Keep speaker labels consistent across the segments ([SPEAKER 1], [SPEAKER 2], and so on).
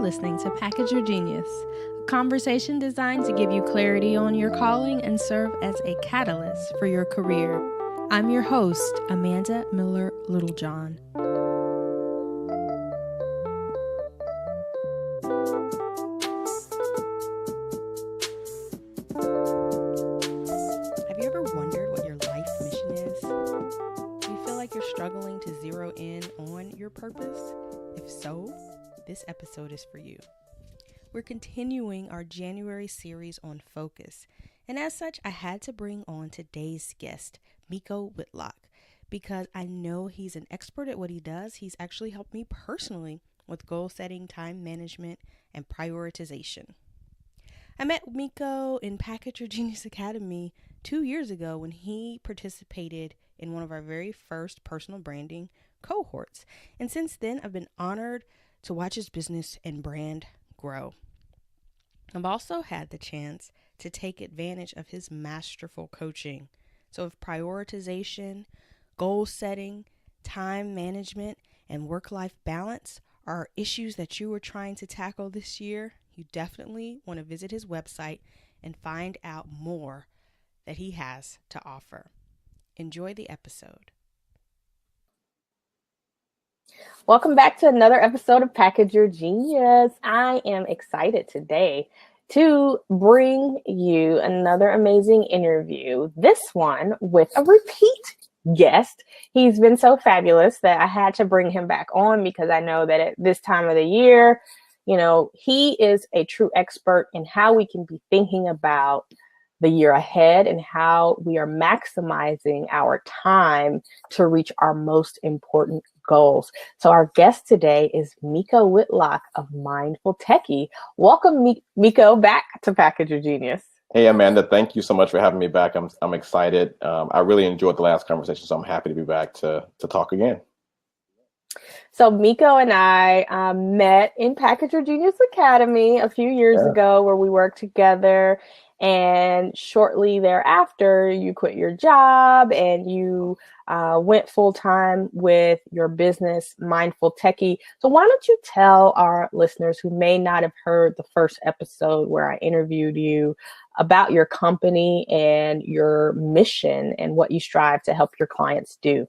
[SPEAKER 1] listening to Package Your Genius, a conversation designed to give you clarity on your calling and serve as a catalyst for your career. I'm your host, Amanda Miller Littlejohn. Have you ever wondered what your life mission is? Do you feel like you're struggling to zero in on your purpose? If so, this episode is for you. We're continuing our January series on focus, and as such, I had to bring on today's guest, Meico Whitlock, because I know he's an expert at what he does. He's actually helped me personally with goal setting, time management, and prioritization. I met Meico in Package Your Genius Academy 2 years ago when he participated in one of our very first personal branding cohorts. And since then, I've been honored to watch his business and brand grow. I've also had the chance to take advantage of his masterful coaching. So if prioritization, goal setting, time management, and work-life balance are issues that you are trying to tackle this year, you definitely want to visit his website and find out more that he has to offer. Enjoy the episode.
[SPEAKER 2] Welcome back to another episode of Package Your Genius. I am excited today to bring you another amazing interview, this one with a repeat guest. He's been so fabulous that I had to bring him back on because I know that at this time of the year, he is a true expert in how we can be thinking about the year ahead and how we are maximizing our time to reach our most important goals. So our guest today is Meico Whitlock of Mindful Techie. Welcome, Meico, back to Package Your Genius.
[SPEAKER 3] Hey, Amanda, thank you so much for having me back. I'm excited. I really enjoyed the last conversation, so I'm happy to be back to talk again.
[SPEAKER 2] So Meico and I met in Package Your Genius Academy a few years ago where we worked together. And shortly thereafter, you quit your job and you went full-time with your business, Mindful Techie. So why don't you tell our listeners who may not have heard the first episode where I interviewed you about your company and your mission and what you strive to help your clients do?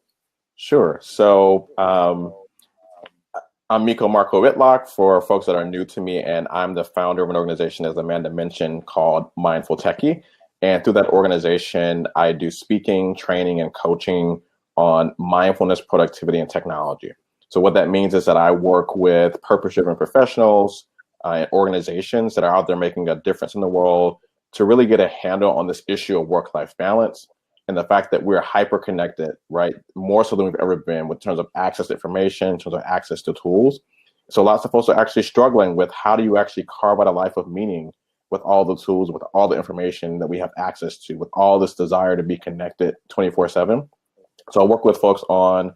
[SPEAKER 3] Sure. So I'm Meico Whitlock for folks that are new to me, and I'm the founder of an organization, as Amanda mentioned, called Mindful Techie. And through that organization, I do speaking, training, and coaching on mindfulness, productivity, and technology. So what that means is that I work with purpose-driven professionals and organizations that are out there making a difference in the world to really get a handle on this issue of work-life balance and the fact that we're hyper-connected, right? More so than we've ever been in terms of access to information, in terms of access to tools. So lots of folks are actually struggling with how do you actually carve out a life of meaning with all the tools, with all the information that we have access to, with all this desire to be connected 24/7. So I work with folks on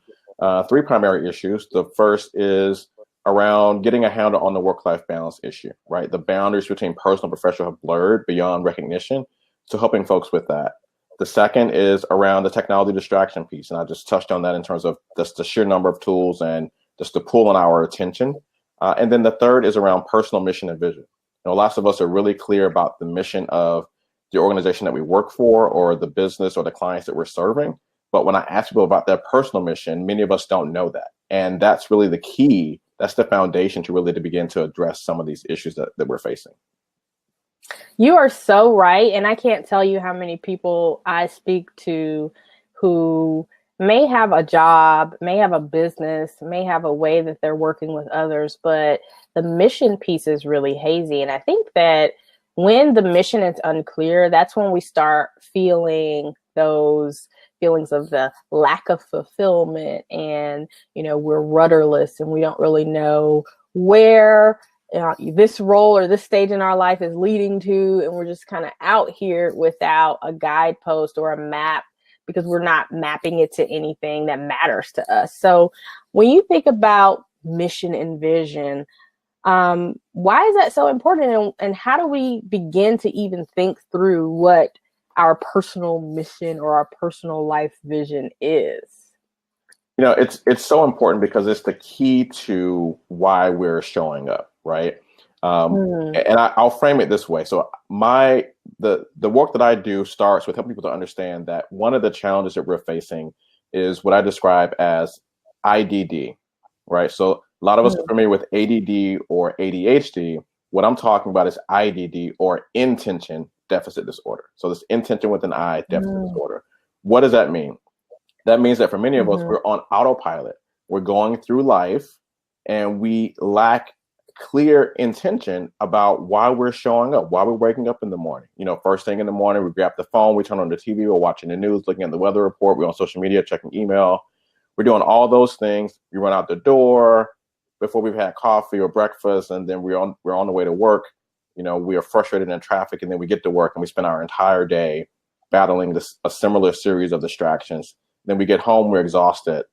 [SPEAKER 3] three primary issues. The first is around getting a handle on the work-life balance issue, right? The boundaries between personal and professional have blurred beyond recognition. So helping folks with that. The second is around the technology distraction piece. And I just touched on that in terms of just the sheer number of tools and just the pull on our attention. And then the third is around personal mission and vision. Lots of us are really clear about the mission of the organization that we work for or the business or the clients that we're serving. But when I ask people about their personal mission, many of us don't know that. And that's really the key. That's the foundation to begin to address some of these issues that we're facing.
[SPEAKER 2] You are so right. And I can't tell you how many people I speak to who may have a job, may have a business, may have a way that they're working with others, but the mission piece is really hazy. And I think that when the mission is unclear, that's when we start feeling those feelings of the lack of fulfillment and, we're rudderless and we don't really know where this role or this stage in our life is leading to, and we're just kind of out here without a guidepost or a map because we're not mapping it to anything that matters to us. So when you think about mission and vision, why is that so important? And how do we begin to even think through what our personal mission or our personal life vision is?
[SPEAKER 3] It's so important because it's the key to why we're showing up, right? And I'll frame it this way. So the work that I do starts with helping people to understand that one of the challenges that we're facing is what I describe as IDD, right? So a lot of us are familiar with ADD or ADHD. What I'm talking about is IDD, or intention deficit disorder. So this intention with an I, deficit disorder. What does that mean? That means that for many of us, we're on autopilot. We're going through life and we lack clear intention about why we're showing up, why we're waking up in the morning. You know, first thing in the morning, we grab the phone, we turn on the TV, we're watching the news, looking at the weather report, we're on social media, checking email. We're doing all those things. We run out the door before we've had coffee or breakfast, and then we're on the way to work. You know, we are frustrated in traffic, and then we get to work and we spend our entire day battling a similar series of distractions. Then we get home, we're exhausted,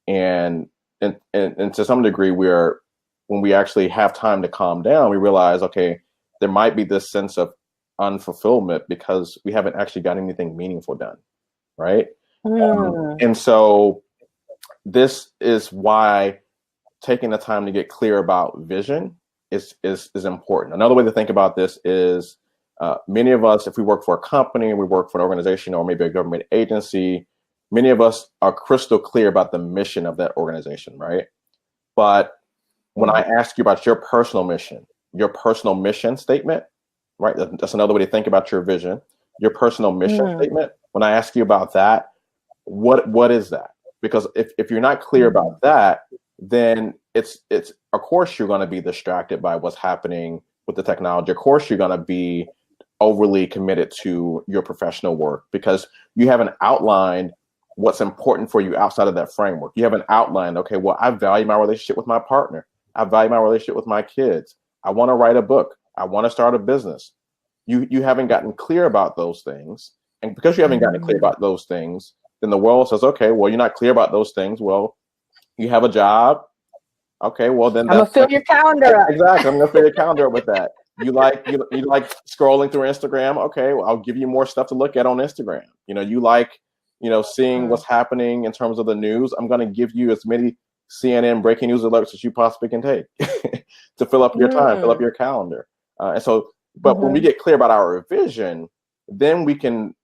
[SPEAKER 3] and to some degree, when we actually have time to calm down, we realize, okay, there might be this sense of unfulfillment because we haven't actually got anything meaningful done, right? And so this is why taking the time to get clear about vision is important. Another way to think about this is many of us, if we work for a company, we work for an organization or maybe a government agency, many of us are crystal clear about the mission of that organization, right? But when I ask you about your personal mission statement, right? That's another way to think about your vision, your personal mission statement. When I ask you about that, what is that? Because if you're not clear about that, then it's of course you're going to be distracted by what's happening with the technology. Of course you're going to be overly committed to your professional work because you haven't outlined what's important for you outside of that framework. You haven't outlined, okay, well, I value my relationship with my partner. I value my relationship with my kids. I want to write a book. I want to start a business. You haven't gotten clear about those things. And because you haven't gotten clear about those things, then the world says, okay, well, you're not clear about those things. Well, you have a job. Okay, well, then
[SPEAKER 2] I'm going to fill your calendar up.
[SPEAKER 3] Exactly. I'm going to fill your calendar up with that. You like scrolling through Instagram. Okay, well, I'll give you more stuff to look at on Instagram. You know, you like, seeing what's happening in terms of the news. I'm going to give you as many CNN breaking news alerts as you possibly can take to fill up your time, fill up your calendar. And so, but when we get clear about our vision, then we can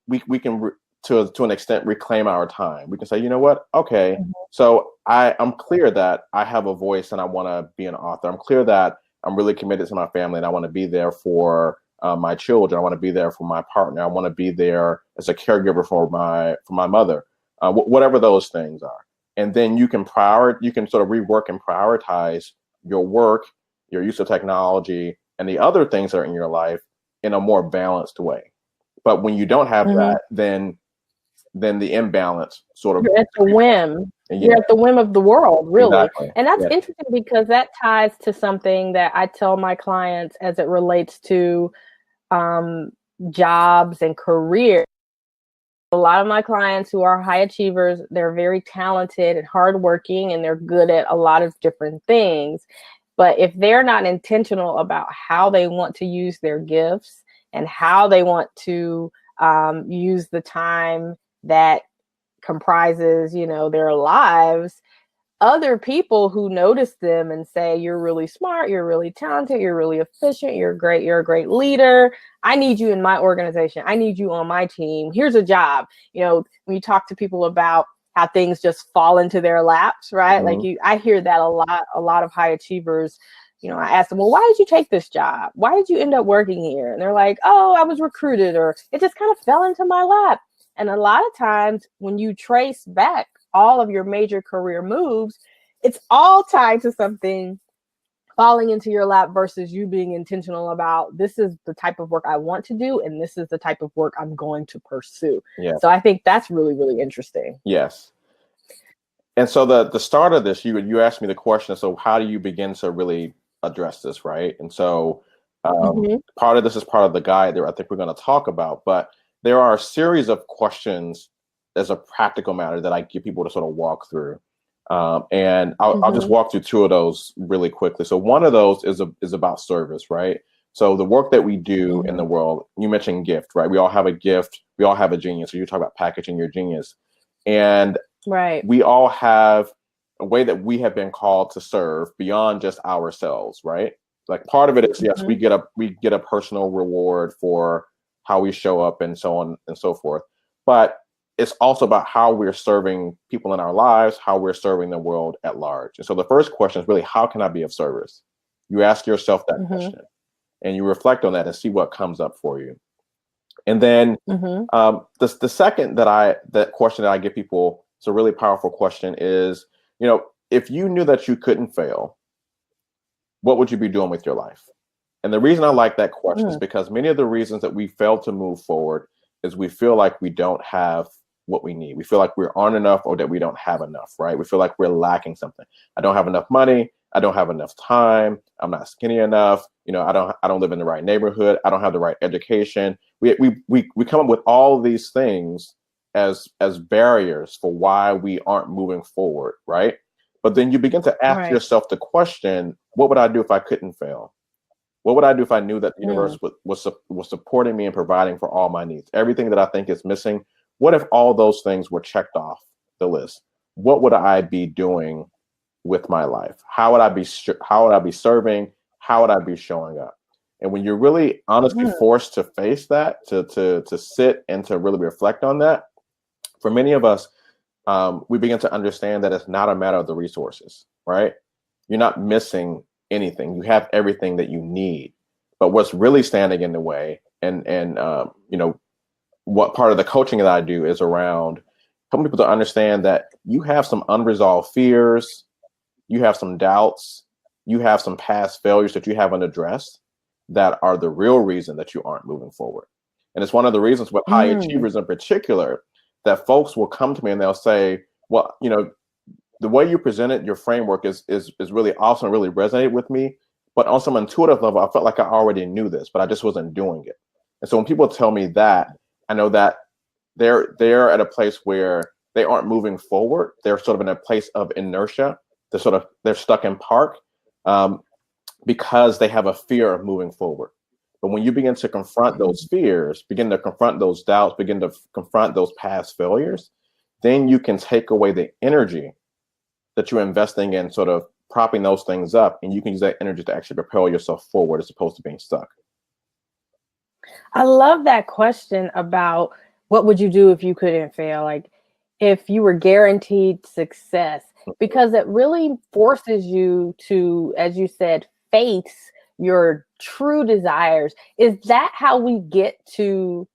[SPEAKER 3] to an extent reclaim our time. We can say, you know what? Okay, so I'm clear that I have a voice and I want to be an author. I'm clear that I'm really committed to my family and I want to be there for my children. I want to be there for my partner. I want to be there as a caregiver for my mother. Whatever those things are. And then you can sort of rework and prioritize your work, your use of technology, and the other things that are in your life in a more balanced way. But when you don't have that, then the imbalance sort of—
[SPEAKER 2] You're at the whim.
[SPEAKER 3] Yeah.
[SPEAKER 2] You're at the whim of the world, really.
[SPEAKER 3] Exactly.
[SPEAKER 2] And that's interesting because that ties to something that I tell my clients as it relates to jobs and career. A lot of my clients who are high achievers, they're very talented and hardworking, and they're good at a lot of different things. But if they're not intentional about how they want to use their gifts and how they want to use the time that comprises, their lives, other people who notice them and say, you're really smart, you're really talented, you're really efficient, you're a great leader. I need you in my organization. I need you on my team. Here's a job. When you talk to people about how things just fall into their laps, right? Like I hear that a lot of high achievers. I ask them, well, why did you take this job? Why did you end up working here? And they're like, oh, I was recruited, or it just kind of fell into my lap. And a lot of times when you trace back all of your major career moves, it's all tied to something falling into your lap versus you being intentional about, this is the type of work I want to do, and this is the type of work I'm going to pursue.
[SPEAKER 3] Yeah.
[SPEAKER 2] So I think that's really, really interesting.
[SPEAKER 3] Yes. And so the start of this, you asked me the question, so how do you begin to really address this, right? And so part of this is part of the guide that I think we're going to talk about, but there are a series of questions as a practical matter that I get people to sort of walk through. And I'll just walk through two of those really quickly. So one of those is about service, right? So the work that we do in the world, you mentioned gift, right? We all have a gift. We all have a genius. So you talk about packaging your genius. And we all have a way that we have been called to serve beyond just ourselves, right? Like part of it is, yes, we
[SPEAKER 2] Mm-hmm.
[SPEAKER 3] get a personal reward for how we show up and so on and so forth. But it's also about how we're serving people in our lives, how we're serving the world at large. And so the first question is really, how can I be of service? You ask yourself that
[SPEAKER 2] Mm-hmm.
[SPEAKER 3] question and you reflect on that and see what comes up for you. And then
[SPEAKER 2] Mm-hmm.
[SPEAKER 3] the second that question that I give people, it's a really powerful question, is, you know, if you knew that you couldn't fail, what would you be doing with your life? And the reason I like that question is because many of the reasons that we fail to move forward is we feel like we don't have what we need. We feel like we aren't enough or that we don't have enough, right? We feel like we're lacking something. I don't have enough money. I don't have enough time. I'm not skinny enough. You know, I don't live in the right neighborhood. I don't have the right education. We come up with all these things as barriers for why we aren't moving forward, right? But then you begin to ask
[SPEAKER 2] Right.
[SPEAKER 3] yourself the question, what would I do if I couldn't fail? What would I do if I knew that the
[SPEAKER 2] Mm.
[SPEAKER 3] universe was supporting me and providing for all my needs? Everything that I think is missing. What if all those things were checked off the list? What would I be doing with my life? How would I be serving? How would I be showing up? And when you're really honestly
[SPEAKER 2] Mm.
[SPEAKER 3] forced to face that, to sit and to really reflect on that, for many of us, we begin to understand that it's not a matter of the resources, right? You're not missing anything. You have everything that you need. But what's really standing in the way, and you know, what part of the coaching that I do is around helping people to understand that you have some unresolved fears, you have some doubts, you have some past failures that you haven't addressed that are the real reason that you aren't moving forward. And it's one of the reasons with high
[SPEAKER 2] Mm.
[SPEAKER 3] achievers in particular that folks will come to me and they'll say, well, you know, the way you presented your framework is really awesome, really resonated with me. But on some intuitive level, I felt like I already knew this, but I just wasn't doing it. And so when people tell me that, I know that they're at a place where they aren't moving forward. They're sort of in a place of inertia. They're stuck in park um, because they have a fear of moving forward. But when you begin to confront those fears, begin to confront those doubts, begin to confront those past failures, then you can take away the energy that you're investing in sort of propping those things up, and you can use that energy to actually propel yourself forward as opposed to being stuck.
[SPEAKER 2] I love that question about what would you do if you couldn't fail? Like if you were guaranteed success, because it really forces you to, as you said, face your true desires. Is that how we get to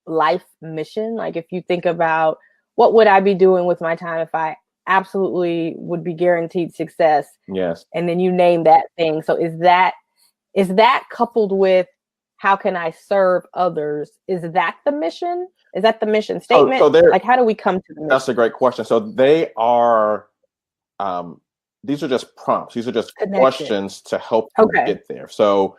[SPEAKER 2] life mission? Like if you think about what would I be doing with my time if I absolutely would be guaranteed success,
[SPEAKER 3] Yes.
[SPEAKER 2] and then you name that thing. So is that coupled with how can I serve others? Is that the mission? Is that the mission
[SPEAKER 3] So
[SPEAKER 2] statement?
[SPEAKER 3] there,
[SPEAKER 2] Like, how do we come to the
[SPEAKER 3] that's a
[SPEAKER 2] mission?
[SPEAKER 3] great question. So they are, these are just prompts. These are just
[SPEAKER 2] Connected.
[SPEAKER 3] questions to help you
[SPEAKER 2] Okay.
[SPEAKER 3] get there. So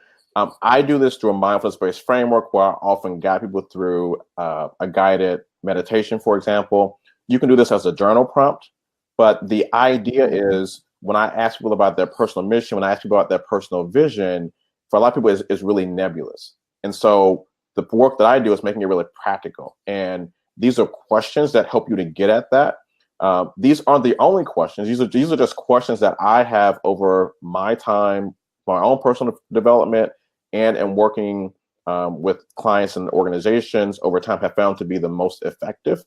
[SPEAKER 3] I do this through a mindfulness-based framework where I often guide people through a guided meditation, for example. You can do this as a journal prompt, but the idea is when I ask people about their personal mission, when I ask people about their personal vision, for a lot of people is really nebulous. And so the work that I do is making it really practical. And these are questions that help you to get at that. These aren't the only questions. These are just questions that I have over my time, my own personal development, and in working with clients and organizations over time have found to be the most effective.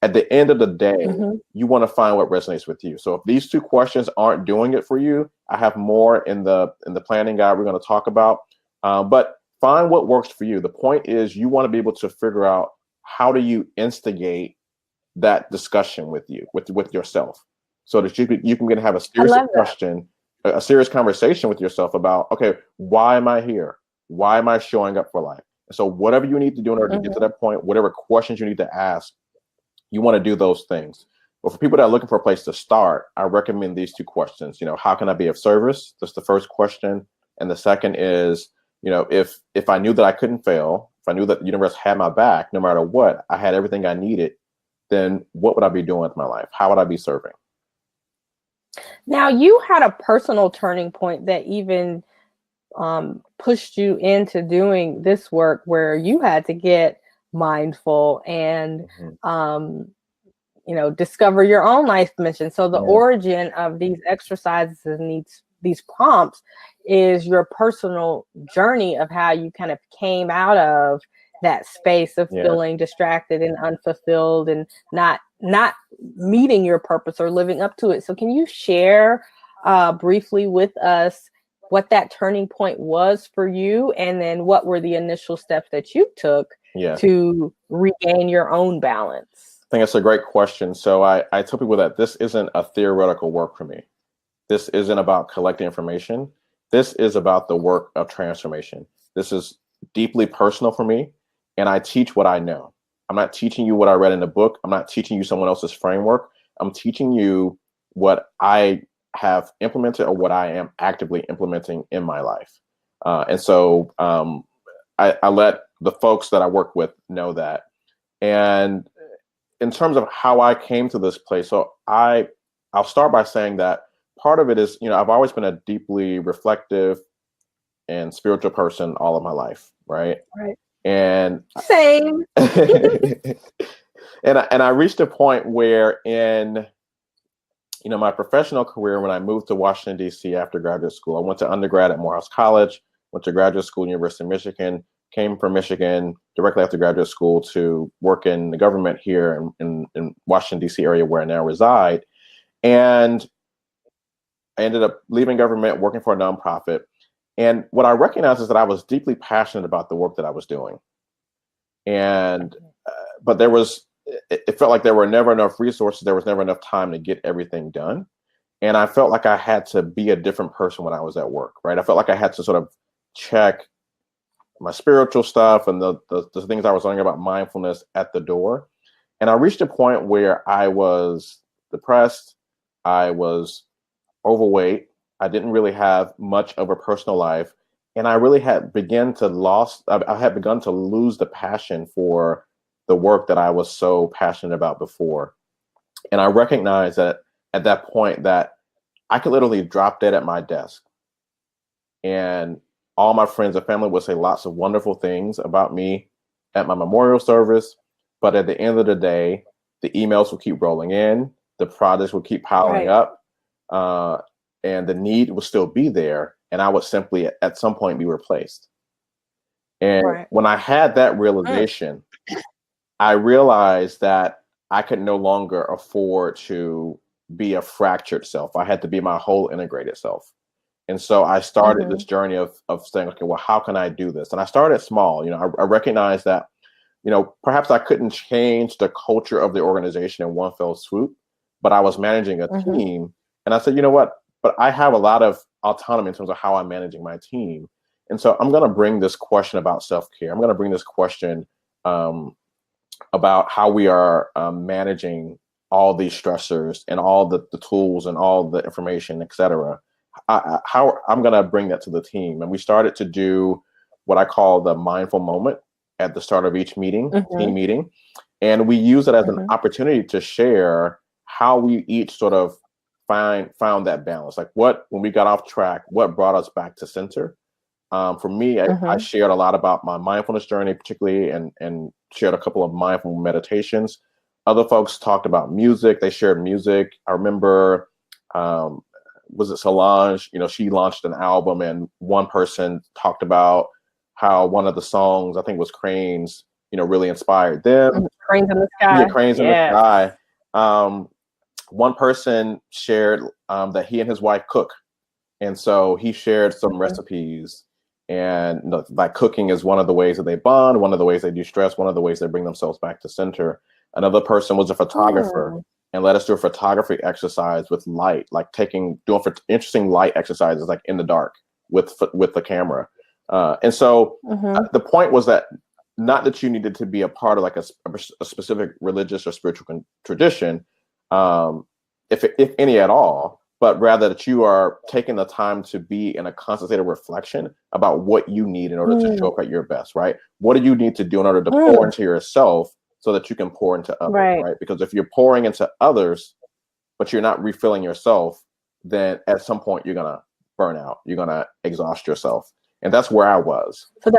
[SPEAKER 3] At the end of the day,
[SPEAKER 2] Mm-hmm.
[SPEAKER 3] you want to find what resonates with you. So if these two questions aren't doing it for you, I have more in the planning guide we're going to talk about. But find what works for you. The point is you want to be able to figure out how do you instigate that discussion with you, with yourself, so that you can have a
[SPEAKER 2] I
[SPEAKER 3] serious
[SPEAKER 2] love that.
[SPEAKER 3] question, a serious conversation with yourself about, okay, why am I here? Why am I showing up for life? And so whatever you need to do in order to get to
[SPEAKER 2] Mm-hmm.
[SPEAKER 3] that point, whatever questions you need to ask, you want to do those things. But for people that are looking for a place to start, I recommend these two questions. You know, how can I be of service? That's the first question. And the second is, you know, if I knew that I couldn't fail, if I knew that the universe had my back, no matter what, I had everything I needed, then what would I be doing with my life? How would I be serving?
[SPEAKER 2] Now, you had a personal turning point that even pushed you into doing this work where you had to get mindful and
[SPEAKER 3] Mm-hmm.
[SPEAKER 2] discover your own life mission. So the
[SPEAKER 3] Yeah.
[SPEAKER 2] origin of these exercises needs these prompts is your personal journey of how you kind of came out of that space of feeling distracted and unfulfilled and not meeting your purpose or living up to it. So can you share briefly with us what that turning point was for you, and then what were the initial steps that you took to regain your own balance?
[SPEAKER 3] I think that's a great question. So I tell people that this isn't a theoretical work for me. This isn't about collecting information. This is about the work of transformation. This is deeply personal for me, and I teach what I know. I'm not teaching you what I read in a book. I'm not teaching you someone else's framework. I'm teaching you what I have implemented or what I am actively implementing in my life. And so I let the folks that I work with know that. And in terms of how I came to this place, so I'll start by saying that part of it is, I've always been a deeply reflective and spiritual person all of my life, right?
[SPEAKER 2] Right.
[SPEAKER 3] And
[SPEAKER 2] same.
[SPEAKER 3] and I reached a point where in my professional career, when I moved to Washington, D.C. after graduate school, I went to undergrad at Morehouse College, went to graduate school, University of Michigan, came from Michigan directly after graduate school to work in the government here in Washington, D.C. area where I now reside. And I ended up leaving government, working for a nonprofit. And what I recognized is that I was deeply passionate about the work that I was doing. And, but it felt like there were never enough resources. There was never enough time to get everything done. And I felt like I had to be a different person when I was at work, right? I felt like I had to sort of check my spiritual stuff and the things I was learning about mindfulness at the door. And I reached a point where I was depressed. I was overweight. I didn't really have much of a personal life. And I really had begun to lose the passion for the work that I was so passionate about before. And I recognized that at that point that I could literally drop dead at my desk, and all my friends and family would say lots of wonderful things about me at my memorial service. But at the end of the day, the emails would keep rolling in, the projects would keep piling up, and the need would still be there. And I would simply at some point be replaced. And when I had that realization, I realized that I could no longer afford to be a fractured self. I had to be my whole integrated self. And so I started this journey of saying, okay, well, how can I do this? And I started small. I recognized that, perhaps I couldn't change the culture of the organization in one fell swoop, but I was managing a team. And I said, you know what? But I have a lot of autonomy in terms of how I'm managing my team. And so I'm going to bring this question about self-care. I'm going to bring this question about how we are managing all these stressors and all the tools and all the information, et cetera. How I'm going to bring that to the team. And we started to do what I call the mindful moment at the start of each meeting, team meeting. And we use it as an opportunity to share how we each sort of found that balance. Like when we got off track, what brought us back to center? For me, I shared a lot about my mindfulness journey, particularly, and shared a couple of mindful meditations. Other folks talked about music. They shared music. I remember, was it Solange? She launched an album, and one person talked about how one of the songs, I think it was Cranes, really inspired them.
[SPEAKER 2] Cranes in the Sky.
[SPEAKER 3] Yeah, Cranes in the Sky. One person shared that he and his wife cook. And so he shared some recipes. And like cooking is one of the ways that they bond, one of the ways they de-stress, one of the ways they bring themselves back to center. Another person was a photographer and let us do a photography exercise with light, like doing interesting light exercises, like in the dark with the camera. And so the point was that not that you needed to be a part of like a specific religious or spiritual tradition, if any at all, but rather that you are taking the time to be in a constant state of reflection about what you need in order to show up at your best, right? What do you need to do in order to pour into yourself so that you can pour into others, right? Because if you're pouring into others, but you're not refilling yourself, then at some point you're going to burn out. You're going to exhaust yourself. And that's where I was.
[SPEAKER 2] So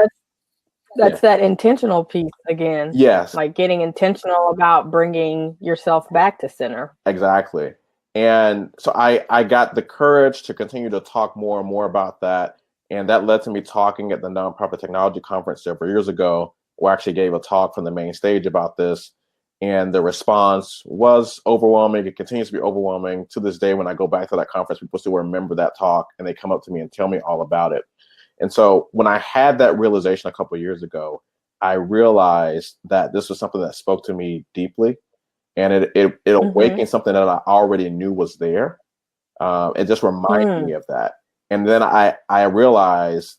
[SPEAKER 2] that's that intentional piece again.
[SPEAKER 3] Yes.
[SPEAKER 2] Like getting intentional about bringing yourself back to center.
[SPEAKER 3] Exactly. And so I got the courage to continue to talk more and more about that. And that led to me talking at the Nonprofit Technology Conference several years ago, where I actually gave a talk from the main stage about this. And the response was overwhelming. It continues to be overwhelming to this day. When I go back to that conference, people still remember that talk and they come up to me and tell me all about it. And so when I had that realization a couple of years ago, I realized that this was something that spoke to me deeply, and it awakened something that I already knew was there. It just reminded me of that. And then I realized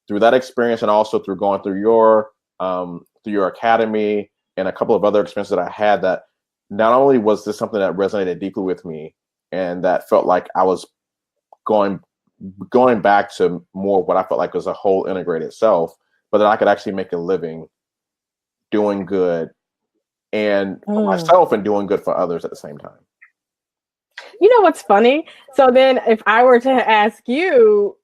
[SPEAKER 3] through that experience, and also through going through your academy and a couple of other experiences that I had, that not only was this something that resonated deeply with me and that felt like I was going back to more what I felt like was a whole integrated self, but that I could actually make a living doing good and for myself and doing good for others at the same time.
[SPEAKER 2] You know what's funny? So then if I were to ask you,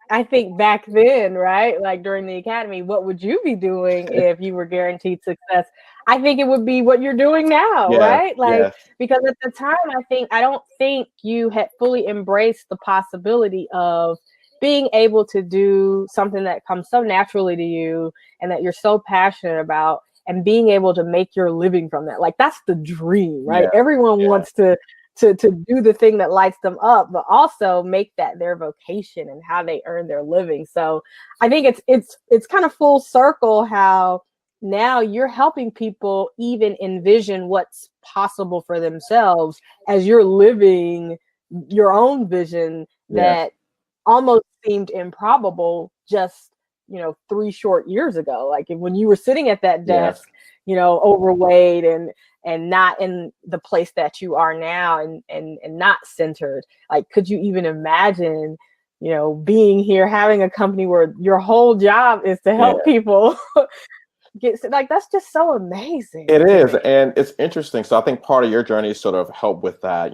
[SPEAKER 2] I think back then, right? Like during the academy, what would you be doing if you were guaranteed success? I think it would be what you're doing now, right? Like, because at the time, I don't think you had fully embraced the possibility of being able to do something that comes so naturally to you and that you're so passionate about, and being able to make your living from that. Like, that's the dream, right? Everyone wants to do the thing that lights them up, but also make that their vocation and how they earn their living. So I think it's kind of full circle how now you're helping people even envision what's possible for themselves as you're living your own vision that almost seemed improbable just 3 short years ago. Like when you were sitting at that desk, overweight and not in the place that you are now, and not centered. Like, could you even imagine, being here, having a company where your whole job is to help people get, like, that's just so amazing.
[SPEAKER 3] It is. And it's interesting. So I think part of your journey sort of helped with that.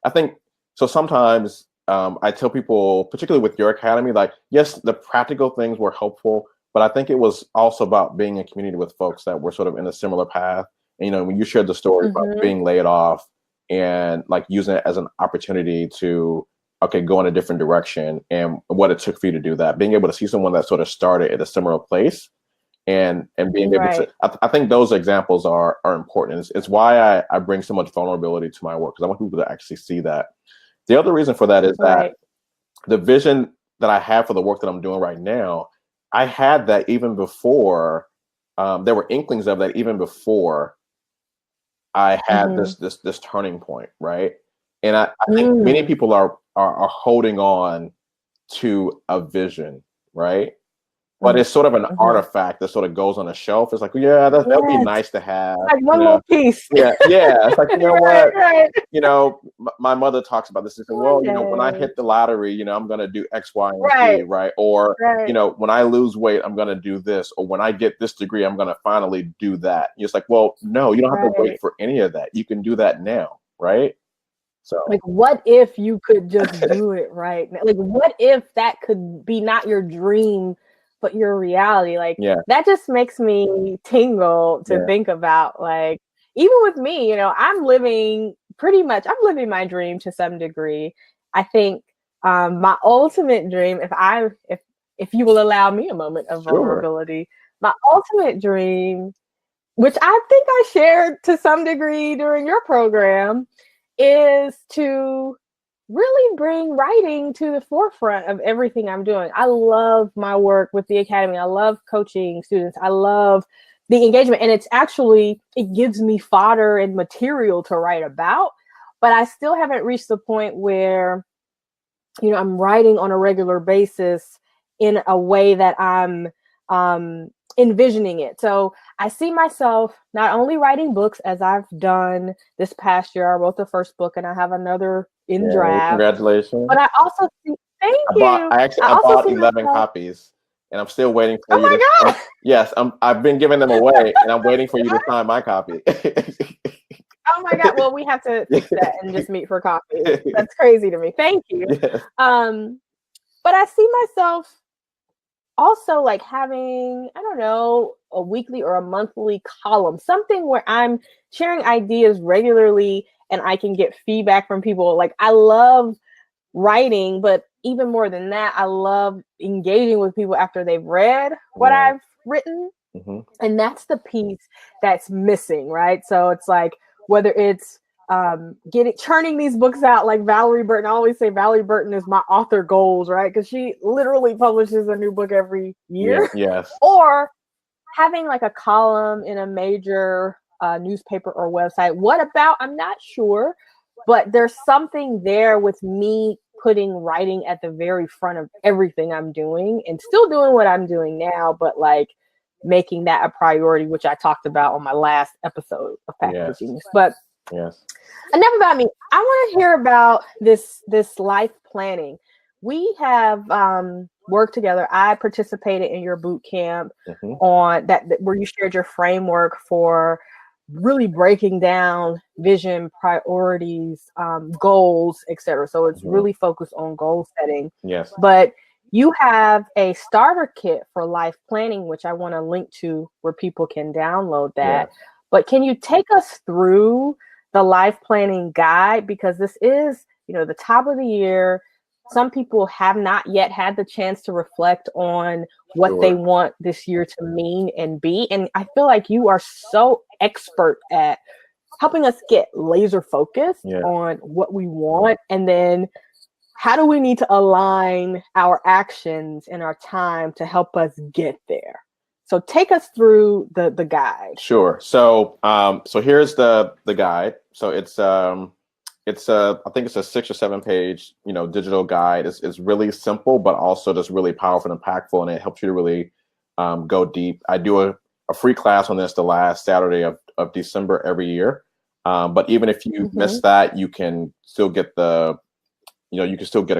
[SPEAKER 3] I think so sometimes I tell people, particularly with your academy, like, yes, the practical things were helpful, but I think it was also about being in community with folks that were sort of in a similar path. And, when you shared the story about being laid off and like using it as an opportunity to, go in a different direction, and what it took for you to do that, being able to see someone that sort of started at a similar place and being able to, I think those examples are important. It's why I bring so much vulnerability to my work, because I want people to actually see that. The other reason for that is that the vision that I have for the work that I'm doing right now, I had that even before, there were inklings of that even before I had this turning point, right? And I think many people are holding on to a vision, right? But it's sort of an artifact that sort of goes on a shelf. It's like, that would be nice to have.
[SPEAKER 2] Like one little piece.
[SPEAKER 3] Yeah. It's like, what? My mother talks about this. She said, well, when I hit the lottery, I'm going to do X, Y, and Z, right? Or, when I lose weight, I'm going to do this. Or when I get this degree, I'm going to finally do that. It's like, well, no, you don't have to wait for any of that. You can do that now, right? So,
[SPEAKER 2] like, what if you could just do it right now? Like, what if that could be not your dream, but your reality? Like, that just makes me tingle to think about. Like, even with me, I'm living my dream to some degree. I think my ultimate dream, if you will allow me a moment of vulnerability, my ultimate dream, which I think I shared to some degree during your program, is to really bring writing to the forefront of everything I'm doing. I love my work with the academy. I love coaching students. I love the engagement. And it gives me fodder and material to write about. But I still haven't reached the point where, I'm writing on a regular basis in a way that I'm envisioning it. So I see myself not only writing books, as I've done this past year. I wrote the first book and I have another in draft.
[SPEAKER 3] Congratulations.
[SPEAKER 2] But I also see,
[SPEAKER 3] I bought 11 copies, and I'm still waiting for you.
[SPEAKER 2] Oh my God!
[SPEAKER 3] Yes, I've been giving them away, and I'm waiting for you to sign my copy.
[SPEAKER 2] Oh my God! Well, we have to fix that and just meet for coffee. That's crazy to me. Thank you.
[SPEAKER 3] Yes.
[SPEAKER 2] But I see myself also like having, I don't know, a weekly or a monthly column, something where I'm sharing ideas regularly and I can get feedback from people. Like, I love writing, but even more than that, I love engaging with people after they've read what I've written. And that's the piece that's missing, right? So it's like, whether it's churning these books out like Valerie Burton. I always say Valerie Burton is my author goals, right? Because she literally publishes a new book every year.
[SPEAKER 3] Yes.
[SPEAKER 2] Or having like a column in a major newspaper or website. What about? I'm not sure, but there's something there with me putting writing at the very front of everything I'm doing, and still doing what I'm doing now, but like making that a priority, which I talked about on my last episode of Path to Genius. But enough about me. I want to hear about this life planning. We have worked together. I participated in your boot camp on that, where you shared your framework for really breaking down vision, priorities, goals, etc. So it's really focused on goal setting.
[SPEAKER 3] Yes.
[SPEAKER 2] But you have a starter kit for life planning, which I want to link to where people can download that. But can you take us through the life planning guide? Because this is, the top of the year. Some people have not yet had the chance to reflect on what they want this year to mean and be. And I feel like you are so expert at helping us get laser focused on what we want. And then how do we need to align our actions and our time to help us get there? So take us through the guide.
[SPEAKER 3] Sure. So so here's the guide. So it's I think it's a 6 or 7 page, digital guide. It's really simple, but also just really powerful and impactful, and it helps you to really go deep. I do a free class on this the last Saturday of December every year. But even if you miss that, you can still get a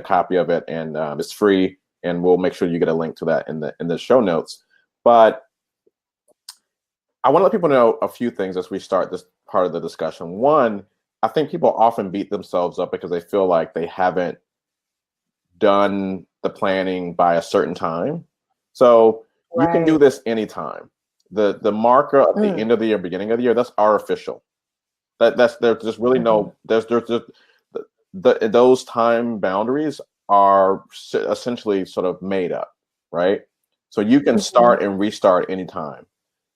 [SPEAKER 3] copy of it, and it's free, and we'll make sure you get a link to that in the show notes. But I want to let people know a few things as we start this part of the discussion. One, I think people often beat themselves up because they feel like they haven't done the planning by a certain time. So you can do this anytime. The marker at the end of the year, beginning of the year, that's artificial. There's just really no, those time boundaries are essentially sort of made up, right? So you can start and restart anytime.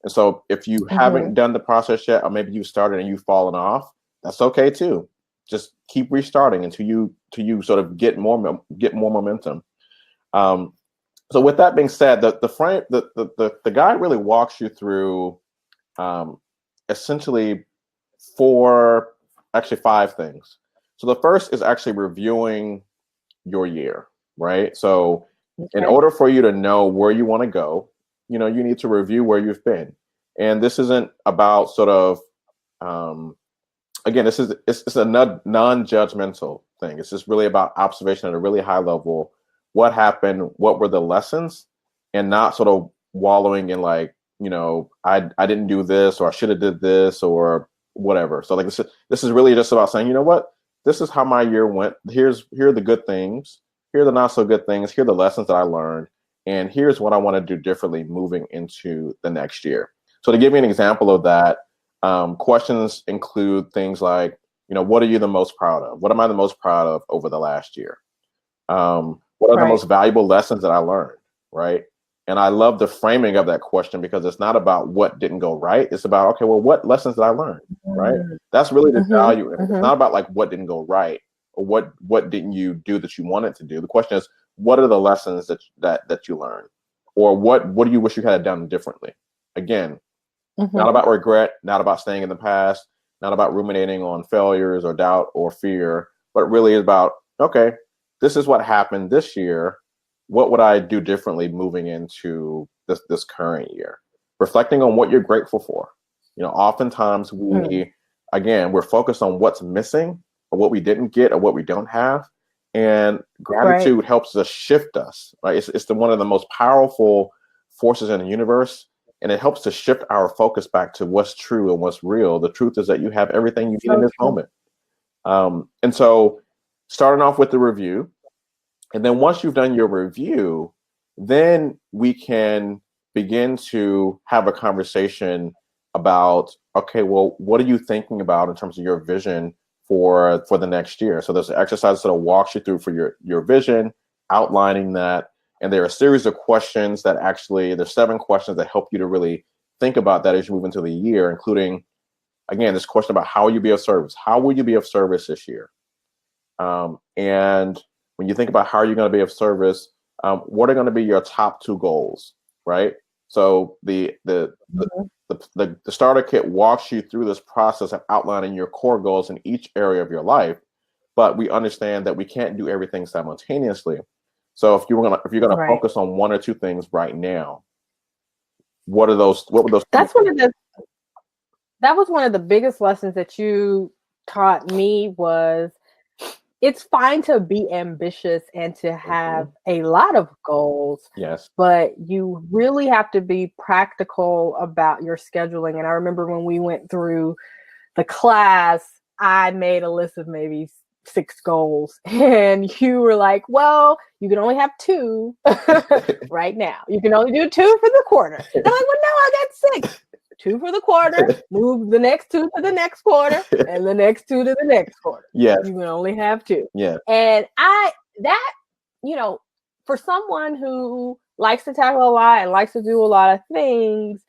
[SPEAKER 3] And so if you haven't done the process yet, or maybe you started and you've fallen off, that's okay too. Just keep restarting until you sort of get more momentum. So with that being said, the guide really walks you through essentially 5 things. So the first is actually reviewing your year, right? So in order for you to know where you want to go, you need to review where you've been. And this isn't about sort of, again, it's a non-judgmental thing. It's just really about observation at a really high level. What happened? What were the lessons? And not sort of wallowing in like, I didn't do this, or I should have did this, or whatever. So like this is really just about saying, you know what? This is how my year went. Here are the good things. Here are the not so good things. Here are the lessons that I learned. And here's what I want to do differently moving into the next year. So to give you an example of that, questions include things like, what are you the most proud of? What am I the most proud of over the last year? What are the most valuable lessons that I learned, right? And I love the framing of that question, because it's not about what didn't go right. It's about, okay, well, what lessons did I learn, right? That's really the value. It's not about like what didn't go right, or what didn't you do that you wanted to do. The question is, what are the lessons that you learned, or what do you wish you had done differently? Again, not about regret, not about staying in the past, not about ruminating on failures or doubt or fear, but really about, okay, this is what happened this year. What would I do differently moving into this current year? Reflecting on what you're grateful for. Oftentimes we're focused on what's missing, or what we didn't get, or what we don't have. And gratitude helps us shift us, right? It's one of the most powerful forces in the universe. And it helps to shift our focus back to what's true and what's real. The truth is that you have everything you need in this moment. And so starting off with the review, and then once you've done your review, then we can begin to have a conversation about, okay, well, what are you thinking about in terms of your vision for the next year. So there's an exercise that walks you through for your vision, outlining that. And there are a series of questions that actually, there's 7 questions that help you to really think about that as you move into the year, including, again, this question about how will you be of service? How will you be of service this year? And when you think about how you're going to be of service, what are going to be your top 2 goals, right? So the starter kit walks you through this process of outlining your core goals in each area of your life, but we understand that we can't do everything simultaneously. So if you're gonna
[SPEAKER 2] Right.
[SPEAKER 3] focus on 1 or 2 things right now, what would those?
[SPEAKER 2] That was one of the biggest lessons that you taught me. Was it's fine to be ambitious and to have a lot of goals.
[SPEAKER 3] Yes.
[SPEAKER 2] But you really have to be practical about your scheduling. And I remember when we went through the class, I made a list of maybe 6 goals. And you were like, well, you can only have 2 right now. You can only do 2 for the quarter. And I'm like, well, no, I got 6. 2 for the quarter, move the next 2 to the next quarter, and the next 2 to the next quarter.
[SPEAKER 3] Yeah.
[SPEAKER 2] You can only have 2.
[SPEAKER 3] Yeah.
[SPEAKER 2] And for someone who likes to tackle a lot and likes to do a lot of things,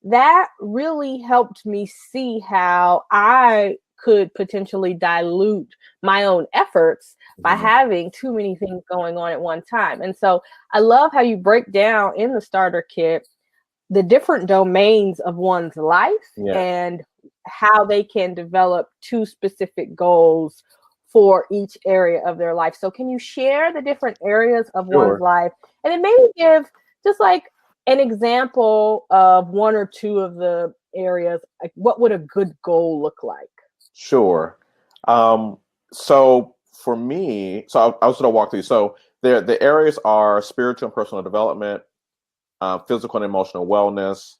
[SPEAKER 2] that really helped me see how I could potentially dilute my own efforts by having too many things going on at one time. And so I love how you break down in the starter kit the different domains of one's life and how they can develop 2 specific goals for each area of their life. So can you share the different areas of one's life, and then maybe give just like an example of 1 or 2 of the areas? Like, what would a good goal look like?
[SPEAKER 3] Sure. So for me, so I was going to walk through. So the areas are spiritual and personal development, physical and emotional wellness,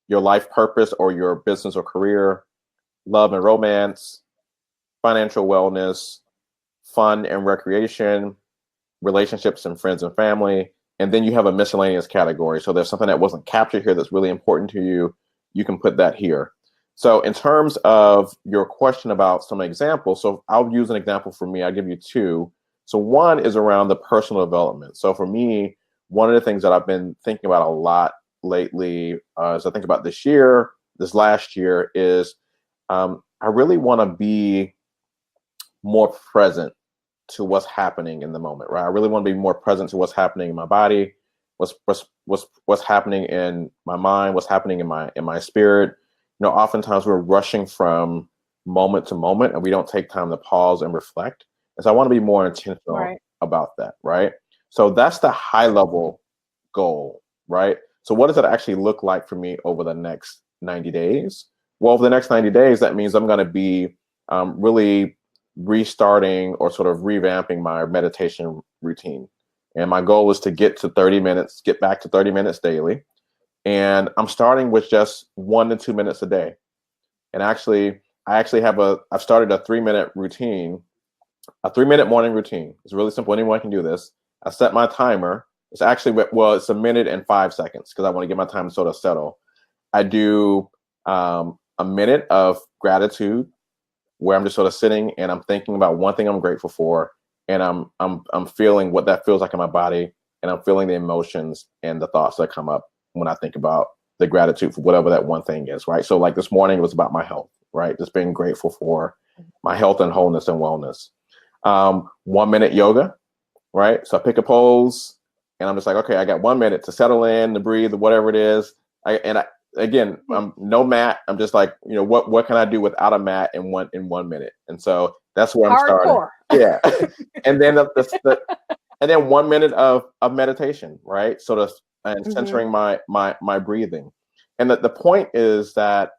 [SPEAKER 3] your life purpose or your business or career, love and romance, financial wellness, fun and recreation, relationships and friends and family. And then you have a miscellaneous category. So there's something that wasn't captured here that's really important to you. You can put that here. So in terms of your question about some examples, so I'll use an example for me. I'll give you 2. So 1 is around the personal development. So for me, one of the things that I've been thinking about a lot lately, as I think about this last year, is I really want to be more present to what's happening in the moment, right? I really want to be more present to what's happening in my body, what's happening in my mind, what's happening in my spirit. Oftentimes we're rushing from moment to moment, and we don't take time to pause and reflect. And so I want to be more intentional about that, right? So that's the high level goal, right? So what does it actually look like for me over the next 90 days? Well, over the next 90 days, that means I'm going to be really restarting or sort of revamping my meditation routine. And my goal is to get back to 30 minutes daily. And I'm starting with just 1 to 2 minutes a day. And I've started a 3-minute routine, a 3-minute morning routine. It's really simple. Anyone can do this. I set my timer. It's actually, it's 1 minute and 5 seconds because I want to get my time to sort of settle. I do a minute of gratitude where I'm just sort of sitting and I'm thinking about one thing I'm grateful for, and I'm feeling what that feels like in my body, and I'm feeling the emotions and the thoughts that come up when I think about the gratitude for whatever that one thing is, right? So like this morning, it was about my health, right? Just being grateful for my health and wholeness and wellness. 1 minute yoga, right? So I pick a pose and I'm just like, okay, I got 1 minute to settle in, to breathe, whatever it is. Again, I'm no mat. I'm just like, what can I do without a mat in 1 minute? And so that's where I'm starting. Yeah. And then and then 1 minute of meditation, right? So and centering my breathing. And the point is that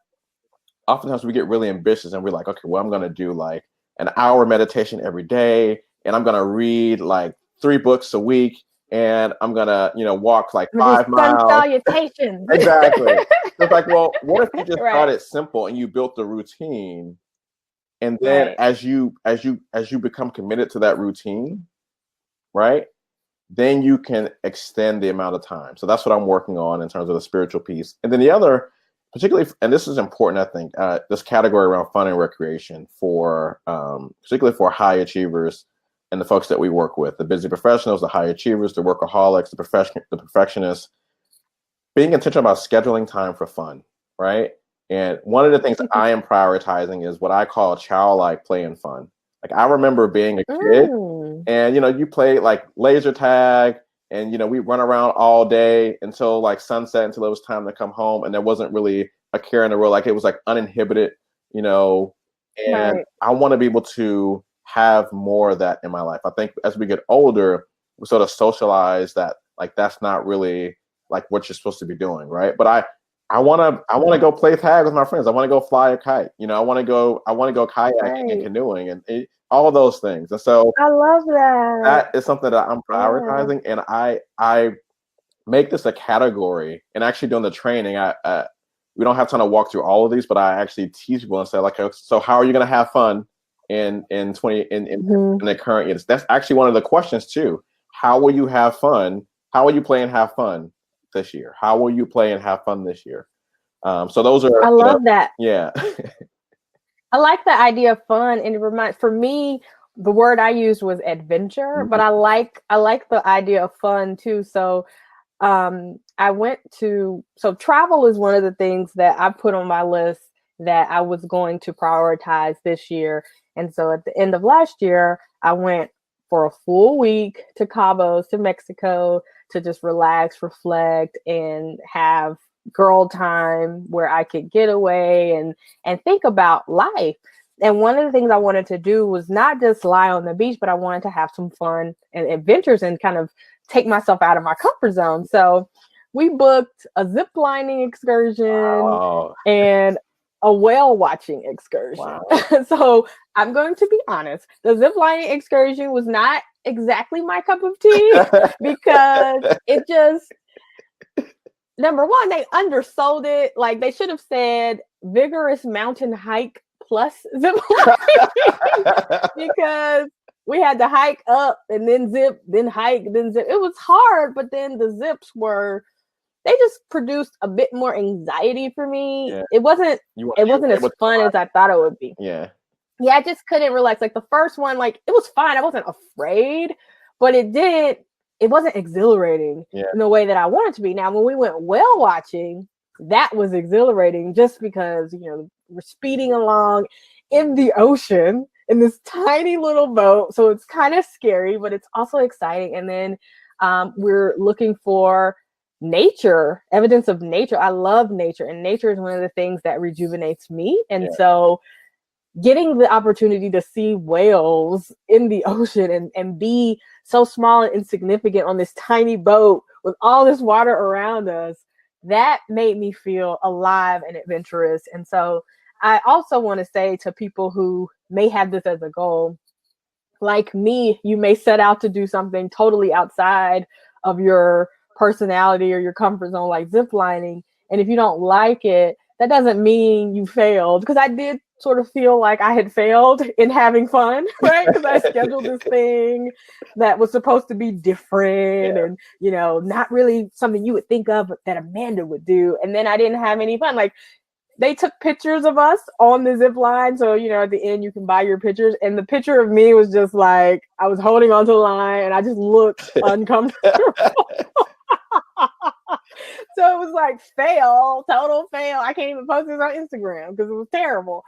[SPEAKER 3] oftentimes we get really ambitious and we're like, okay, well, I'm going to do like an hour meditation every day, and I'm going to read like 3 books a week, and I'm going to, walk like 5 miles.
[SPEAKER 2] Salutations.
[SPEAKER 3] Exactly. It's like, well, what if you just started simple and you built the routine, and then as you become committed to that routine, right, then you can extend the amount of time. So that's what I'm working on in terms of the spiritual piece. And then the other particularly, and this is important, I think, this category around fun and recreation for particularly for high achievers and the folks that we work with, the busy professionals, the high achievers, the workaholics, the perfectionists, being intentional about scheduling time for fun, right? And one of the things that I am prioritizing is what I call childlike play and fun. Like I remember being a kid and, you play like laser tag and, we run around all day until like sunset, until it was time to come home. And there wasn't really a care in the world. Like it was like uninhibited, and
[SPEAKER 2] Right.
[SPEAKER 3] I want to be able to have more of that in my life. I think as we get older, we sort of socialize that like that's not really like what you're supposed to be doing, right? But I want to go play tag with my friends. I want to go fly a kite. I want to go kayaking and canoeing and all those things. And so
[SPEAKER 2] I love that.
[SPEAKER 3] That is something that I'm prioritizing, and I make this a category. And actually, during the training, we don't have time to walk through all of these, but I actually teach people and say, like, so how are you going to have fun in the current year? That's actually one of the questions too. How will you have fun? How will you play and have fun this year? How will you play and have fun this year? So those are.
[SPEAKER 2] I love that.
[SPEAKER 3] Yeah.
[SPEAKER 2] I like the idea of fun, and for me, the word I used was adventure, but I like the idea of fun too. So travel is one of the things that I put on my list that I was going to prioritize this year. And so at the end of last year, I went for a full week to Cabos, to Mexico, to just relax, reflect, and have girl time where I could get away and think about life. And one of the things I wanted to do was not just lie on the beach, but I wanted to have some fun and adventures and kind of take myself out of my comfort zone. So we booked a zip lining excursion and a whale watching excursion. Wow. So I'm going to be honest, the zip lining excursion was not exactly my cup of tea because it just, number one, they undersold it. Like they should have said vigorous mountain hike plus zip lining because we had to hike up and then zip, then hike, then zip. It was hard, but then the zips they just produced a bit more anxiety for me. Yeah. It wasn't as fun as I thought it would be.
[SPEAKER 3] Yeah.
[SPEAKER 2] Yeah, I just couldn't relax. Like the first one, like it was fine. I wasn't afraid, but it wasn't exhilarating in the way that I wanted to be. Now, when we went whale watching, that was exhilarating just because, we're speeding along in the ocean in this tiny little boat. So it's kind of scary, but it's also exciting. And then we're looking for nature, evidence of nature. I love nature, and nature is one of the things that rejuvenates me. And so getting the opportunity to see whales in the ocean and be so small and insignificant on this tiny boat with all this water around us, that made me feel alive and adventurous. And so I also want to say to people who may have this as a goal, like me, you may set out to do something totally outside of your personality or your comfort zone, like ziplining. And if you don't like it, that doesn't mean you failed. Because I did sort of feel like I had failed in having fun, right? Because I scheduled this thing that was supposed to be different and, not really something you would think of that Amanda would do. And then I didn't have any fun. Like they took pictures of us on the zip line. So, at the end you can buy your pictures. And the picture of me was just like, I was holding onto the line and I just looked uncomfortable. So it was like total fail. I can't even post this on Instagram because it was terrible.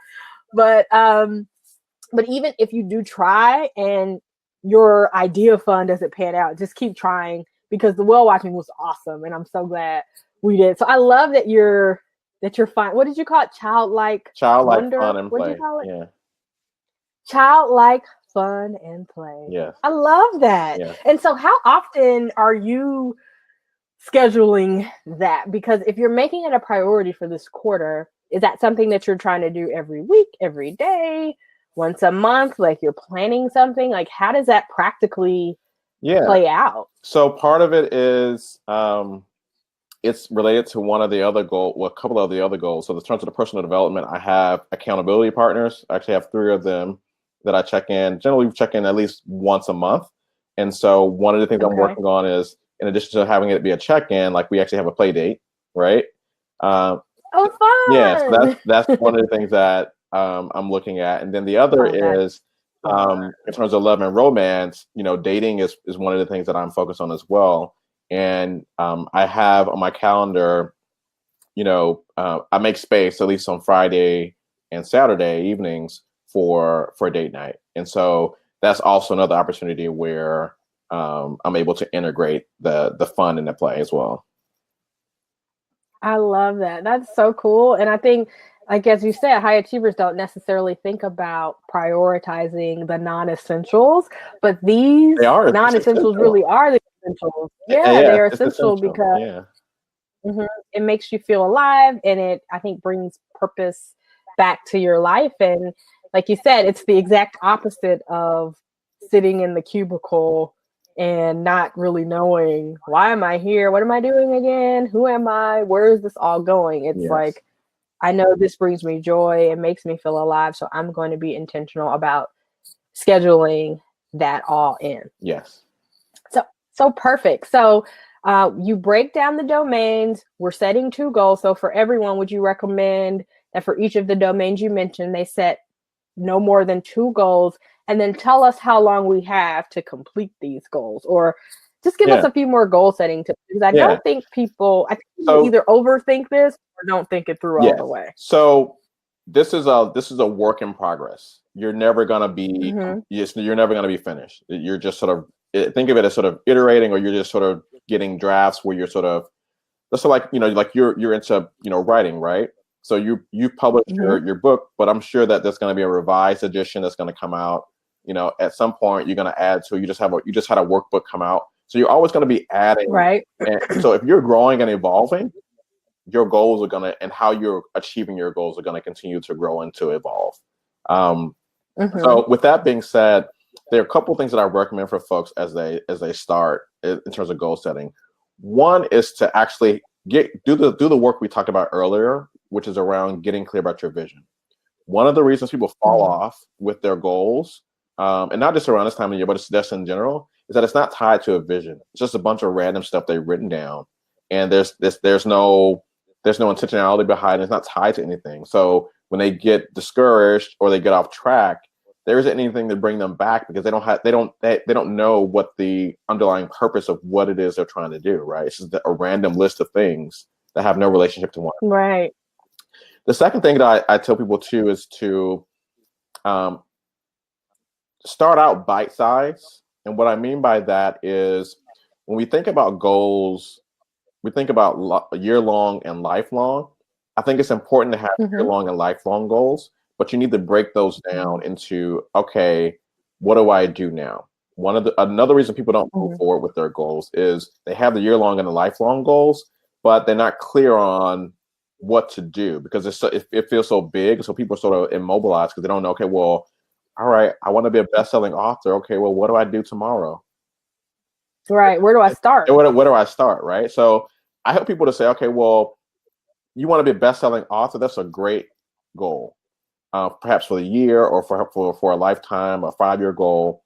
[SPEAKER 2] But even if you do try and your idea of fun doesn't pan out, just keep trying, because the whale watching was awesome. And I'm so glad we did. So I love that you're fine. What did you call it? Childlike wonder?
[SPEAKER 3] Fun and play.
[SPEAKER 2] What did you call it?
[SPEAKER 3] Yeah.
[SPEAKER 2] Childlike fun and play.
[SPEAKER 3] Yes.
[SPEAKER 2] I love that.
[SPEAKER 3] Yes.
[SPEAKER 2] And so how often are you scheduling that? Because if you're making it a priority for this quarter, is that something that you're trying to do every week, every day, once a month? Like you're planning something? Like how does that practically play out?
[SPEAKER 3] So part of it is it's related to one of the other goals, a couple of the other goals. So in terms of the personal development, I have accountability partners. I actually have 3 of them that I check in. Generally, we check in at least once a month. And so one of the things I'm working on is, in addition to having it be a check-in, like we actually have a play date, right?
[SPEAKER 2] Oh,
[SPEAKER 3] Yes,
[SPEAKER 2] fun.
[SPEAKER 3] that's one of the things that I'm looking at, and then the other
[SPEAKER 2] Oh, that's
[SPEAKER 3] is
[SPEAKER 2] fun.
[SPEAKER 3] in terms of love and romance. Dating is one of the things that I'm focused on as well, and I have on my calendar. I make space at least on Friday and Saturday evenings for date night, and so that's also another opportunity where I'm able to integrate the fun and the play as well.
[SPEAKER 2] I love that. That's so cool. And I think, like as you said, high achievers don't necessarily think about prioritizing the non-essentials, but these
[SPEAKER 3] They are. It's
[SPEAKER 2] non-essentials
[SPEAKER 3] essential.
[SPEAKER 2] really are the essentials. Yeah,
[SPEAKER 3] Yeah,
[SPEAKER 2] they are
[SPEAKER 3] it's
[SPEAKER 2] essential
[SPEAKER 3] essential.
[SPEAKER 2] because
[SPEAKER 3] Yeah.
[SPEAKER 2] it makes you feel alive, and it, I think, brings purpose back to your life. And like you said, it's the exact opposite of sitting in the cubicle and not really knowing, why am I here? What am I doing again? Who am I? Where is this all going? It's
[SPEAKER 3] Yes.
[SPEAKER 2] like, I know this brings me joy. It makes me feel alive. So I'm going to be intentional about scheduling that all in.
[SPEAKER 3] Yes.
[SPEAKER 2] So perfect. So you break down the domains. We're setting 2 goals. So for everyone, would you recommend that for each of the domains you mentioned, they set no more than 2 goals, and then tell us how long we have to complete these goals, or just give us
[SPEAKER 3] Yeah.
[SPEAKER 2] a few more goal setting tips, because I
[SPEAKER 3] Yeah.
[SPEAKER 2] don't think people, I think people
[SPEAKER 3] So
[SPEAKER 2] either overthink this or don't think it through all
[SPEAKER 3] yes.
[SPEAKER 2] the way.
[SPEAKER 3] So this is a work in progress. You're never gonna be
[SPEAKER 2] Mm-hmm.
[SPEAKER 3] you're never gonna be finished. You're just sort of think of it as sort of iterating, or you're just sort of getting drafts where you're sort of so like like you're into writing, right? So you published
[SPEAKER 2] Mm-hmm.
[SPEAKER 3] your book, but I'm sure that there's going to be a revised edition that's going to come out. At some point you're going to add to. You just had a workbook come out, so you're always going to be adding.
[SPEAKER 2] Right.
[SPEAKER 3] And so if you're growing and evolving, your goals are going to, and how you're achieving your goals are going to continue to grow and to evolve. Um,
[SPEAKER 2] Mm-hmm.
[SPEAKER 3] so with that being said, there are a couple of things that I recommend for folks as they start in terms of goal setting. One is to actually do the work we talked about earlier, which is around getting clear about your vision. One of the reasons people fall
[SPEAKER 2] Mm-hmm.
[SPEAKER 3] off with their goals, and not just around this time of year, but it's just in general, is that it's not tied to a vision. It's just a bunch of random stuff they've written down, and there's no intentionality behind it. It's not tied to anything. So when they get discouraged or they get off track, there isn't anything to bring them back, because they don't know what the underlying purpose of what it is they're trying to do. Right? It's just a random list of things that have no relationship to one.
[SPEAKER 2] Right.
[SPEAKER 3] The second thing that I tell people too is to um, start out bite size. And what I mean by that is, when we think about goals, we think about year long and lifelong. I think it's important to have year
[SPEAKER 2] Mm-hmm.
[SPEAKER 3] long and lifelong goals, but you need to break those down into, okay, what do I do now? Another reason people don't move
[SPEAKER 2] Mm-hmm.
[SPEAKER 3] forward with their goals is they have the year long and the lifelong goals, but they're not clear on what to do, because it feels so big. So people are sort of immobilized because they don't know, okay, well, all right, I want to be a best-selling author. Okay, well, what do I do tomorrow?
[SPEAKER 2] Right. Where do I start?
[SPEAKER 3] Where do I start, right? So I help people to say, okay, well, you want to be a best-selling author. That's a great goal, perhaps for the year or for a lifetime, a 5-year goal.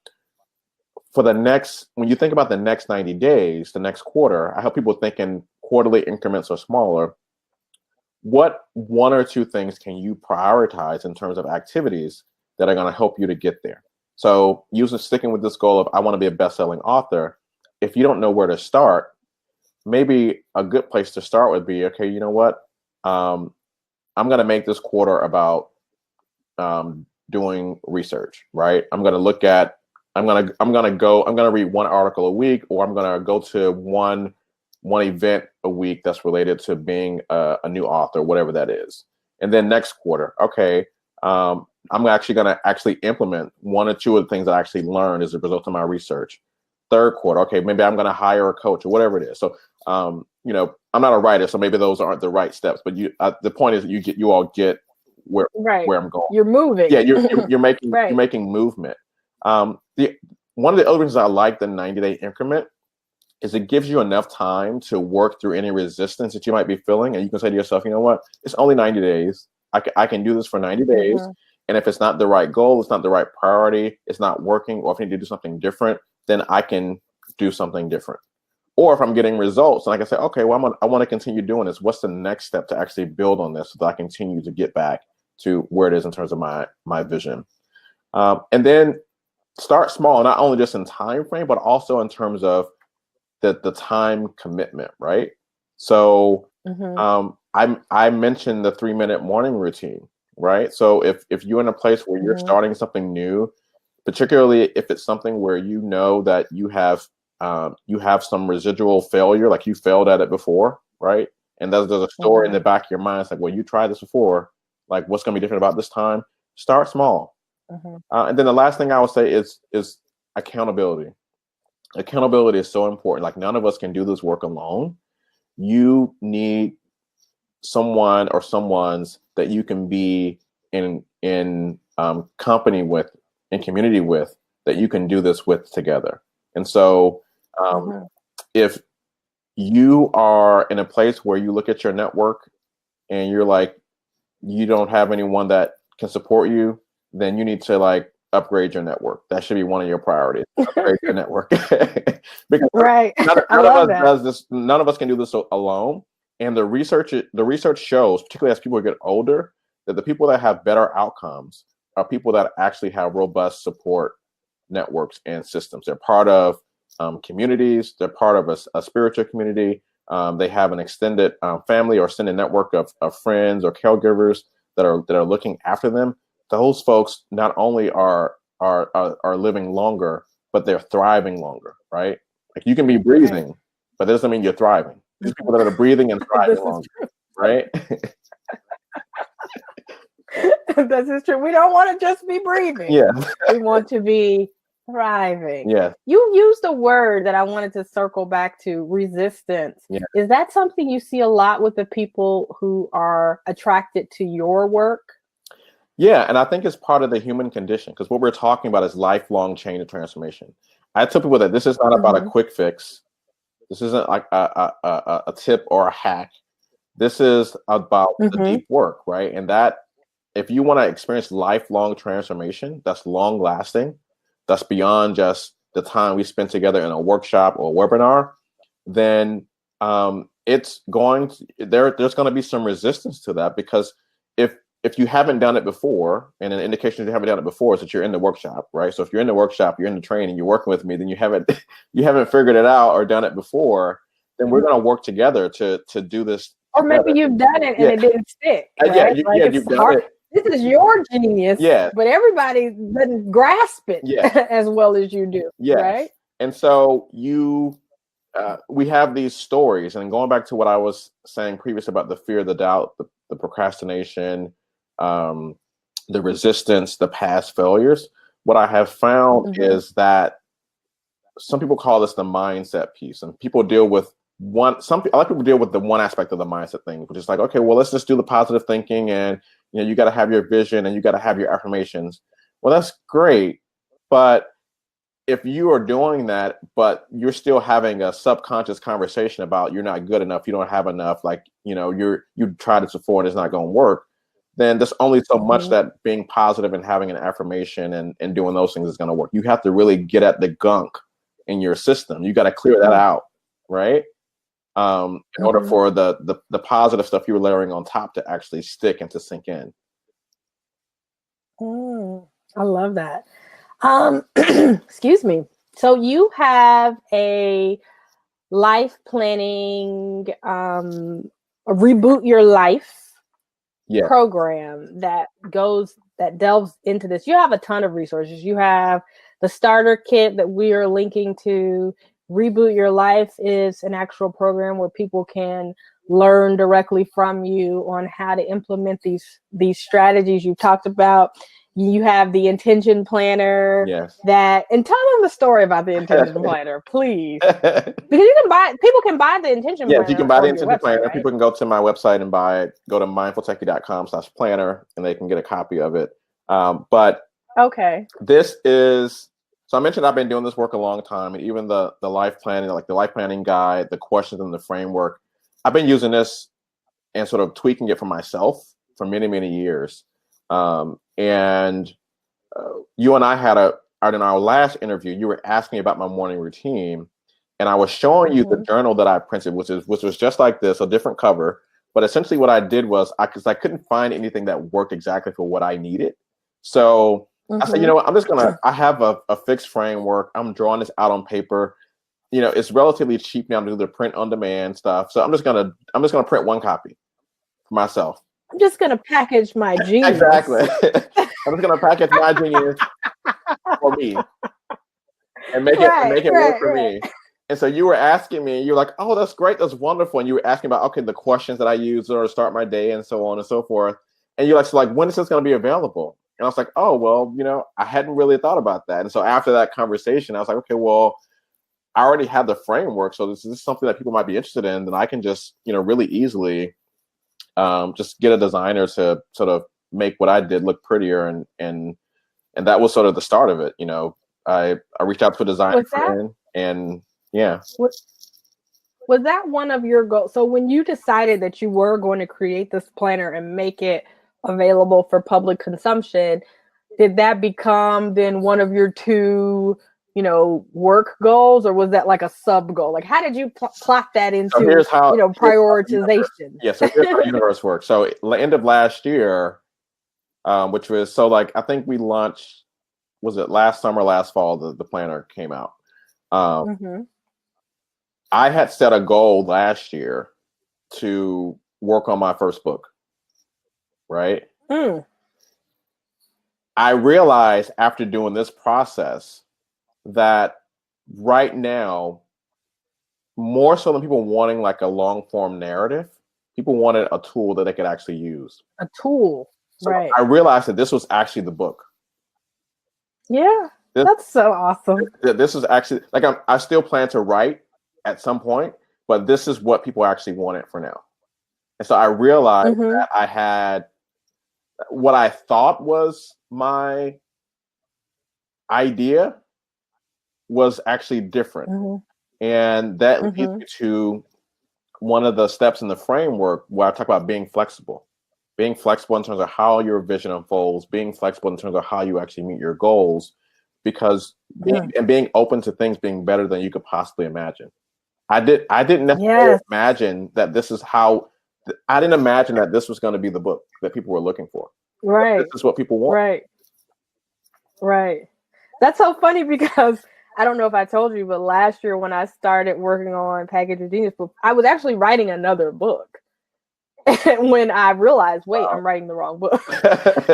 [SPEAKER 3] When you think about the next 90 days, the next quarter, I help people think in quarterly increments or smaller. What 1 or 2 things can you prioritize in terms of activities that are going to help you to get there? So sticking with this goal of, I want to be a best-selling author. If you don't know where to start, maybe a good place to start would be, okay, you know what? I'm going to make this quarter about doing research, right? I'm going to read 1 article a week, or I'm going to go to one event a week that's related to being a new author, whatever that is. And then next quarter, okay, I'm actually going to implement 1 or 2 of the things I actually learned as a result of my research. Third quarter, okay, maybe I'm going to hire a coach or whatever it is. So, I'm not a writer, so maybe those aren't the right steps. But the point is, you all get where
[SPEAKER 2] Right.
[SPEAKER 3] I'm going.
[SPEAKER 2] You're moving.
[SPEAKER 3] Yeah, you're making
[SPEAKER 2] Right.
[SPEAKER 3] you're making movement. One of the other reasons I like the 90-day increment is it gives you enough time to work through any resistance that you might be feeling, and you can say to yourself, you know what, it's only 90 days. I can do this for 90 days.
[SPEAKER 2] Mm-hmm.
[SPEAKER 3] And if it's not the right goal, it's not the right priority, it's not working, or if I need to do something different, then I can do something different. Or if I'm getting results and I can say, okay, well, I want to continue doing this. What's the next step to actually build on this so that I continue to get back to where it is in terms of my vision? And then start small, not only just in time frame, but also in terms of the time commitment, right? So I mentioned the 3-minute morning routine, right? So if you're in a place where you're starting something new, particularly if it's something where you know that you have some residual failure, like you failed at it before, right? And there's a story in the back of your mind. It's like, well, you tried this before. Like, what's going to be different about this time? Start small. And then the last thing I would say is accountability. Accountability is so important. Like, none of us can do this work alone. You need someone or someone's that you can be in company with, in community with, that you can do this with together. And so if you are in a place where you look at your network and you're like, you don't have anyone that can support you, then you need to like upgrade your network. That should be one of your priorities. Upgrade your network. Because none of us can do this alone. And the research shows, particularly as people get older, that the people that have better outcomes are people that actually have robust support networks and systems. They're part of communities. They're part of a spiritual community. They have an extended family or extended network of friends or caregivers that are looking after them. Those folks not only are living longer, but they're thriving longer, right? Like, you can be breathing, but that doesn't mean you're thriving. These people that are breathing and thriving longer, right?
[SPEAKER 2] This is true. We don't want to just be breathing.
[SPEAKER 3] Yeah.
[SPEAKER 2] We want to be thriving.
[SPEAKER 3] Yeah.
[SPEAKER 2] You used a word that I wanted to circle back to, resistance.
[SPEAKER 3] Yeah.
[SPEAKER 2] Is that something you see a lot with the people who are attracted to your work?
[SPEAKER 3] Yeah, and I think it's part of the human condition, because what we're talking about is lifelong change and transformation. I tell people that this is not about a quick fix. This isn't like a tip or a hack. This is about the deep work, right? And that if you want to experience lifelong transformation, that's long lasting, that's beyond just the time we spend together in a workshop or a webinar, then there's going to be some resistance to that, because if you haven't done it before, and an indication that you haven't done it before is that you're in the workshop, right? So if you're in the workshop, you're in the training, you're working with me, then you haven't figured it out or done it before, then we're going to work together to do this.
[SPEAKER 2] Or maybe you've done it and it didn't stick. Right?
[SPEAKER 3] You've done it.
[SPEAKER 2] This is your genius, but everybody doesn't grasp it as well as you do, right?
[SPEAKER 3] And so we have these stories, and going back to what I was saying previously about the fear, the doubt, the procrastination, the resistance, the past failures. What I have found is that some people call this the mindset piece, and people deal with a lot of people deal with the one aspect of the mindset thing, which is like, okay, well, let's just do the positive thinking, and you got to have your vision and you got to have your affirmations. Well, that's great, but if you are doing that, but you're still having a subconscious conversation about you're not good enough, you don't have enough, like, you tried this before and it's not going to work, then there's only so much that being positive and having an affirmation and doing those things is going to work. You have to really get at the gunk in your system. You got to clear that out, right? In order for the positive stuff you're layering on top to actually stick and to sink in.
[SPEAKER 2] I love that. Excuse me. So you have a life planning, a Reboot Your Life program that delves into this. You have a ton of resources. You have the starter kit that we are linking to. Reboot Your Life is an actual program where people can learn directly from you on how to implement these strategies you talked about. You have the intention planner, and tell them the story about the intention planner, please. Because people can buy the intention planner.
[SPEAKER 3] Yes, you can buy the intention planner.
[SPEAKER 2] Right?
[SPEAKER 3] People can go to my website and buy it. Go to mindfultechie.com/planner, and they can get a copy of it. But this is, so I mentioned I've been doing this work a long time, and even the life planning, like the life planning guide, the questions and the framework, I've been using this and sort of tweaking it for myself for many, many years. And you and I in our last interview, you were asking me about my morning routine, and I was showing you the journal that I printed, which was just like this, a different cover. But essentially what I did was, because I couldn't find anything that worked exactly for what I needed. So I said, you know what, I have a fixed framework. I'm drawing this out on paper. You know, it's relatively cheap now to do the print on demand stuff. So I'm just gonna print one copy for myself.
[SPEAKER 2] I'm just gonna package my genius.
[SPEAKER 3] Exactly. I'm just gonna package my genius for me and make it work for me. And so you were asking me, you're like, oh, that's great, that's wonderful. And you were asking about, okay, the questions that I use in order to start my day and so on and so forth. And you're like, so like, when is this going to be available? And I was like, oh, well, you know, I hadn't really thought about that. And so after that conversation, I was like, okay, well, I already have the framework. So this is something that people might be interested in. Then I can just, you know, really easily just get a designer to sort of make what I did look prettier. And that was sort of the start of it. You know, I reached out to a designer friend and yeah.
[SPEAKER 2] Was that one of your goals? So when you decided that you were going to create this planner and make it available for public consumption, did that become then one of your two, you know, work goals, or was that like a sub goal? Like, how did you plot that into, prioritization?
[SPEAKER 3] Yeah, so here's how the universe works. So end of last year, which was, so like, I think we launched, was it last summer, last fall, the planner came out. I had set a goal last year to work on my first book, right? I realized after doing this process that right now, more so than people wanting like a long form narrative, people wanted a tool that they could actually use.
[SPEAKER 2] A tool,
[SPEAKER 3] so
[SPEAKER 2] right.
[SPEAKER 3] I realized that this was actually the book.
[SPEAKER 2] Yeah, that's so awesome.
[SPEAKER 3] This is actually, like, I still plan to write at some point, but this is what people actually wanted for now. And so I realized that I had what I thought was my idea was actually different. And that leads me to one of the steps in the framework where I talk about being flexible in terms of how your vision unfolds, being flexible in terms of how you actually meet your goals, because being open to things being better than you could possibly imagine. I didn't necessarily imagine that this is how. I didn't imagine that this was going to be the book that people were looking for.
[SPEAKER 2] Right.
[SPEAKER 3] This is what people want.
[SPEAKER 2] Right. That's so funny because I don't know if I told you, but last year when I started working on Package Your Genius book, I was actually writing another book. And when I realized, wait, I'm writing the wrong book.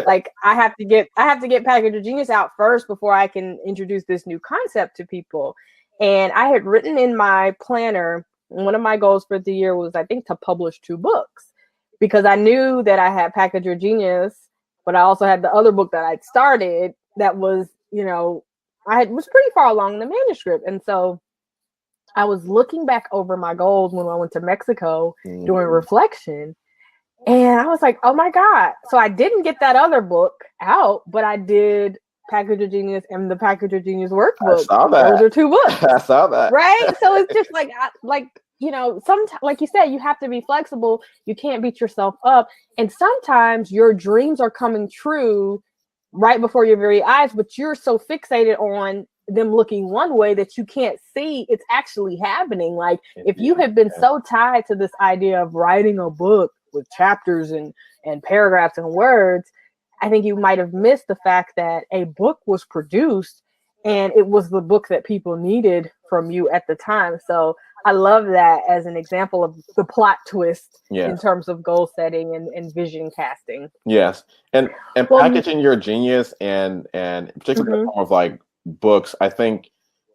[SPEAKER 2] Like I have to get Package Your Genius out first before I can introduce this new concept to people. And I had written in my planner, one of my goals for the year was, I think, to publish 2 books, because I knew that I had Package Your Genius, but I also had the other book that I'd started that was, you know, was pretty far along in the manuscript. And so I was looking back over my goals when I went to Mexico doing reflection. And I was like, oh my God. So I didn't get that other book out, but I did Package Your Genius and the Package Your Genius workbook.
[SPEAKER 3] I saw that.
[SPEAKER 2] Those are 2 books.
[SPEAKER 3] I saw that.
[SPEAKER 2] Right? So it's just like, you know, sometimes, like you said, you have to be flexible. You can't beat yourself up. And sometimes your dreams are coming true right before your very eyes, but you're so fixated on them looking one way that you can't see it's actually happening. Like if you have been so tied to this idea of writing a book with chapters and paragraphs and words, I think you might have missed the fact that a book was produced and it was the book that people needed from you at the time. So I love that as an example of the plot twist in terms of goal setting and vision casting.
[SPEAKER 3] Yes. And packaging your genius and particularly in the form of like books, I think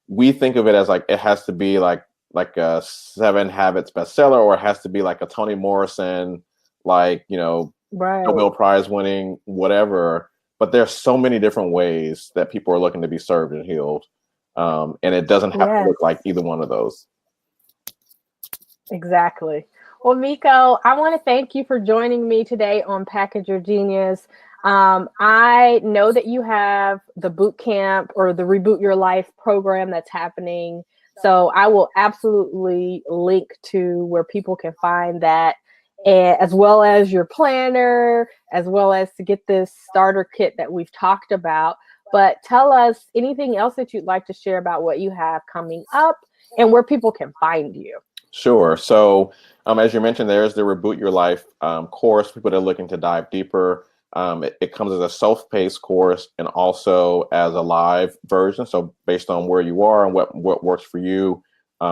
[SPEAKER 3] we think of it as like it has to be like a 7 Habits bestseller, or it has to be like a Toni Morrison, like, you know, Nobel Prize winning, whatever. But there's so many different ways that people are looking to be served and healed. And it doesn't have to look like either one of those.
[SPEAKER 2] Exactly. Well, Meico, I want to thank you for joining me today on Package Your Genius. I know that you have the boot camp or the Reboot Your Life program that's happening. So I will absolutely link to where people can find that, as well as your planner, as well as to get this starter kit that we've talked about. But tell us anything else that you'd like to share about what you have coming up, and where people can find you.
[SPEAKER 3] Sure. So, as you mentioned, there's the Reboot Your Life course. People that are looking to dive deeper. It comes as a self-paced course and also as a live version. So, based on where you are and what works for you,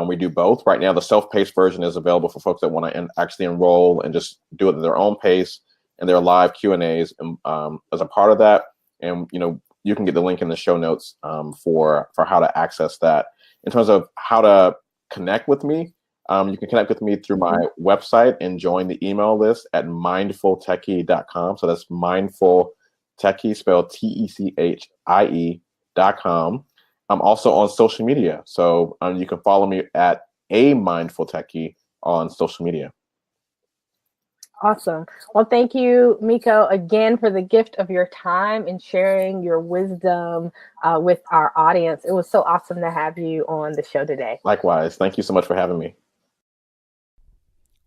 [SPEAKER 3] we do both. Right now, the self-paced version is available for folks that want to actually enroll and just do it at their own pace. And there are live Q&As as a part of that. And you can get the link in the show notes for how to access that. In terms of how to connect with me. You can connect with me through my website and join the email list at mindfultechie.com. So that's mindful techie, spelled TECHIE.com. I'm also on social media. So you can follow me at a mindful techie on social media.
[SPEAKER 2] Awesome. Well, thank you, Meico, again for the gift of your time and sharing your wisdom with our audience. It was so awesome to have you on the show today.
[SPEAKER 3] Likewise. Thank you so much for having me.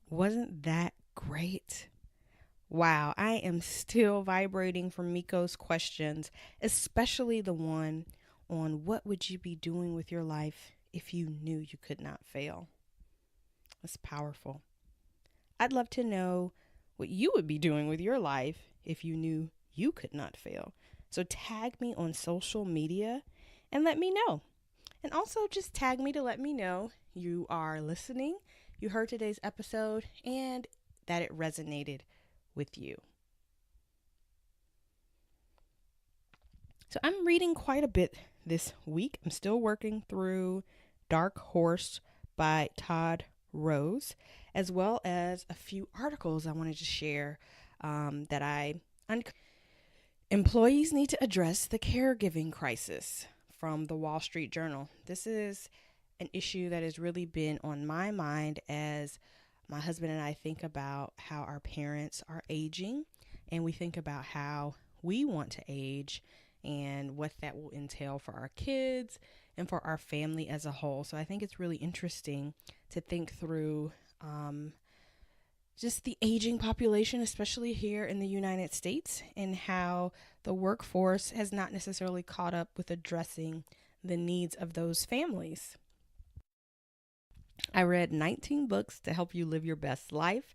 [SPEAKER 1] Wasn't that great? Wow, I am still vibrating from Meico's questions, especially the one on what would you be doing with your life if you knew you could not fail. That's powerful. I'd love to know what you would be doing with your life if you knew you could not fail. So tag me on social media and let me know. And also just tag me to let me know you are listening, you heard today's episode, and that it resonated with you. So I'm reading quite a bit this week. I'm still working through Dark Horse by Todd Rose, as well as a few articles I wanted to share that I Employees need to address the caregiving crisis from the Wall Street Journal. This is an issue that has really been on my mind as my husband and I think about how our parents are aging, and we think about how we want to age and what that will entail for our kids and for our family as a whole. So I think it's really interesting to think through just the aging population, especially here in the United States, and how the workforce has not necessarily caught up with addressing the needs of those families. I read 19 books to help you live your best life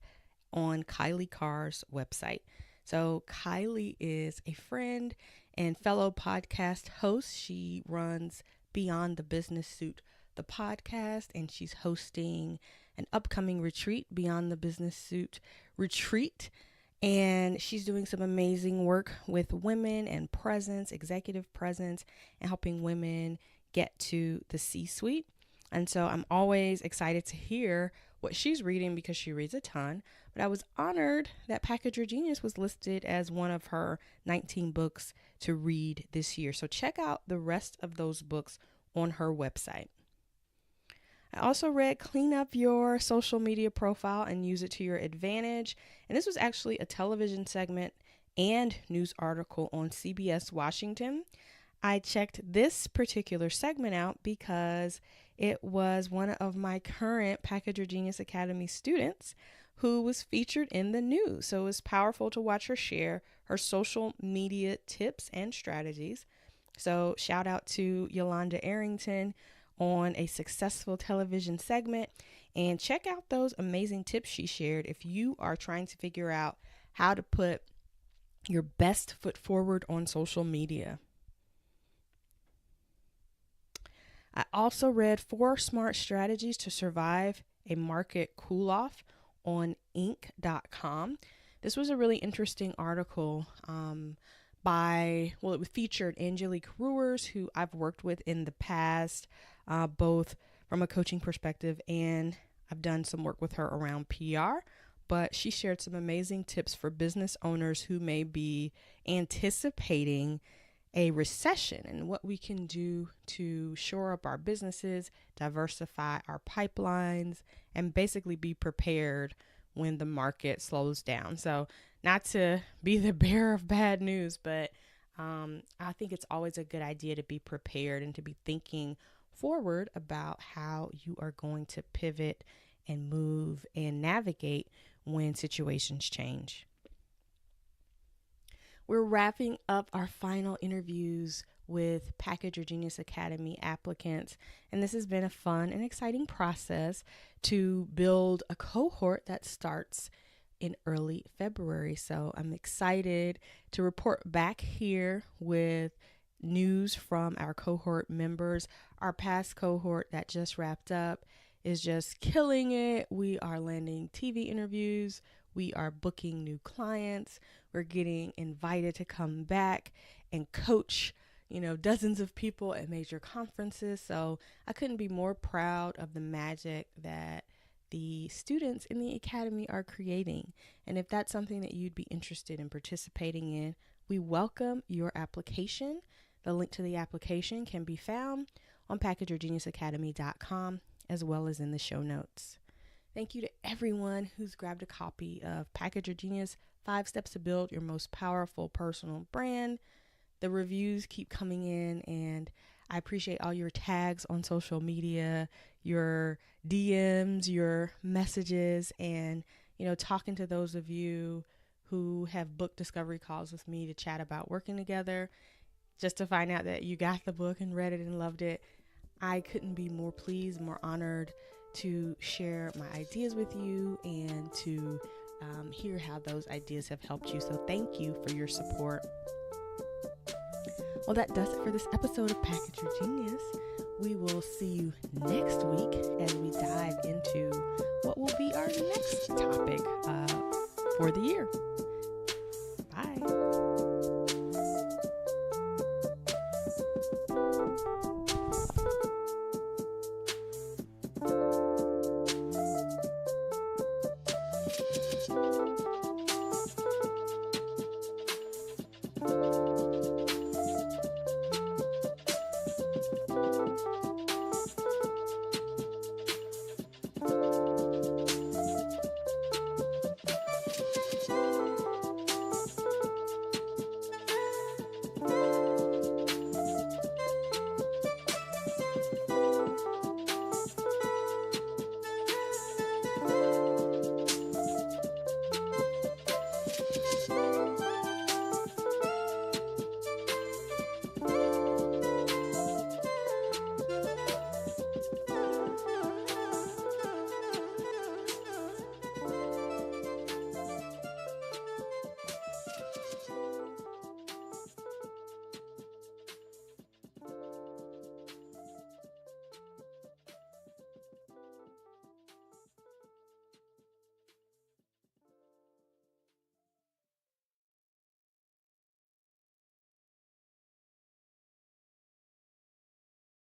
[SPEAKER 1] on Kylie Carr's website. So Kylie is a friend and fellow podcast host. She runs Beyond the Business Suit, the podcast, and she's hosting an upcoming retreat, Beyond the Business Suit Retreat. And she's doing some amazing work with women and presence, executive presence, and helping women get to the C-suite. And so I'm always excited to hear what she's reading because she reads a ton. But I was honored that Package Your Genius was listed as one of her 19 books to read this year. So check out the rest of those books on her website. I also read Clean Up Your Social Media Profile and Use It to Your Advantage. And this was actually a television segment and news article on CBS Washington. I checked this particular segment out because it was one of my current Package Your Genius Academy students who was featured in the news. So it was powerful to watch her share her social media tips and strategies. So shout out to Yolanda Arrington on a successful television segment, and check out those amazing tips she shared if you are trying to figure out how to put your best foot forward on social media. I also read 4 Smart Strategies to Survive a Market Cool-Off on Inc.com. This was a really interesting article it featured Angelique Ruers, who I've worked with in the past, both from a coaching perspective, and I've done some work with her around PR. But she shared some amazing tips for business owners who may be anticipating a recession and what we can do to shore up our businesses, diversify our pipelines, and basically be prepared when the market slows down. So not to be the bearer of bad news, but I think it's always a good idea to be prepared and to be thinking forward about how you are going to pivot and move and navigate when situations change. We're wrapping up our final interviews with Package Your Genius Academy applicants. And this has been a fun and exciting process to build a cohort that starts in early February. So I'm excited to report back here with news from our cohort members. Our past cohort that just wrapped up is just killing it. We are landing TV interviews. We are booking new clients. We're getting invited to come back and coach, dozens of people at major conferences. So I couldn't be more proud of the magic that the students in the academy are creating. And if that's something that you'd be interested in participating in, we welcome your application. The link to the application can be found on packageyourgeniusacademy.com as well as in the show notes. Thank you to everyone who's grabbed a copy of Package Your Genius, 5 Steps to Build Your Most Powerful Personal Brand. The reviews keep coming in, and I appreciate all your tags on social media, your DMs, your messages, and, talking to those of you who have booked discovery calls with me to chat about working together, just to find out that you got the book and read it and loved it. I couldn't be more pleased, more honored to share my ideas with you and to hear how those ideas have helped you. So thank you for your support. Well, that does it for this episode of Package Your Genius. We will see you next week as we dive into what will be our next topic for the year. Bye.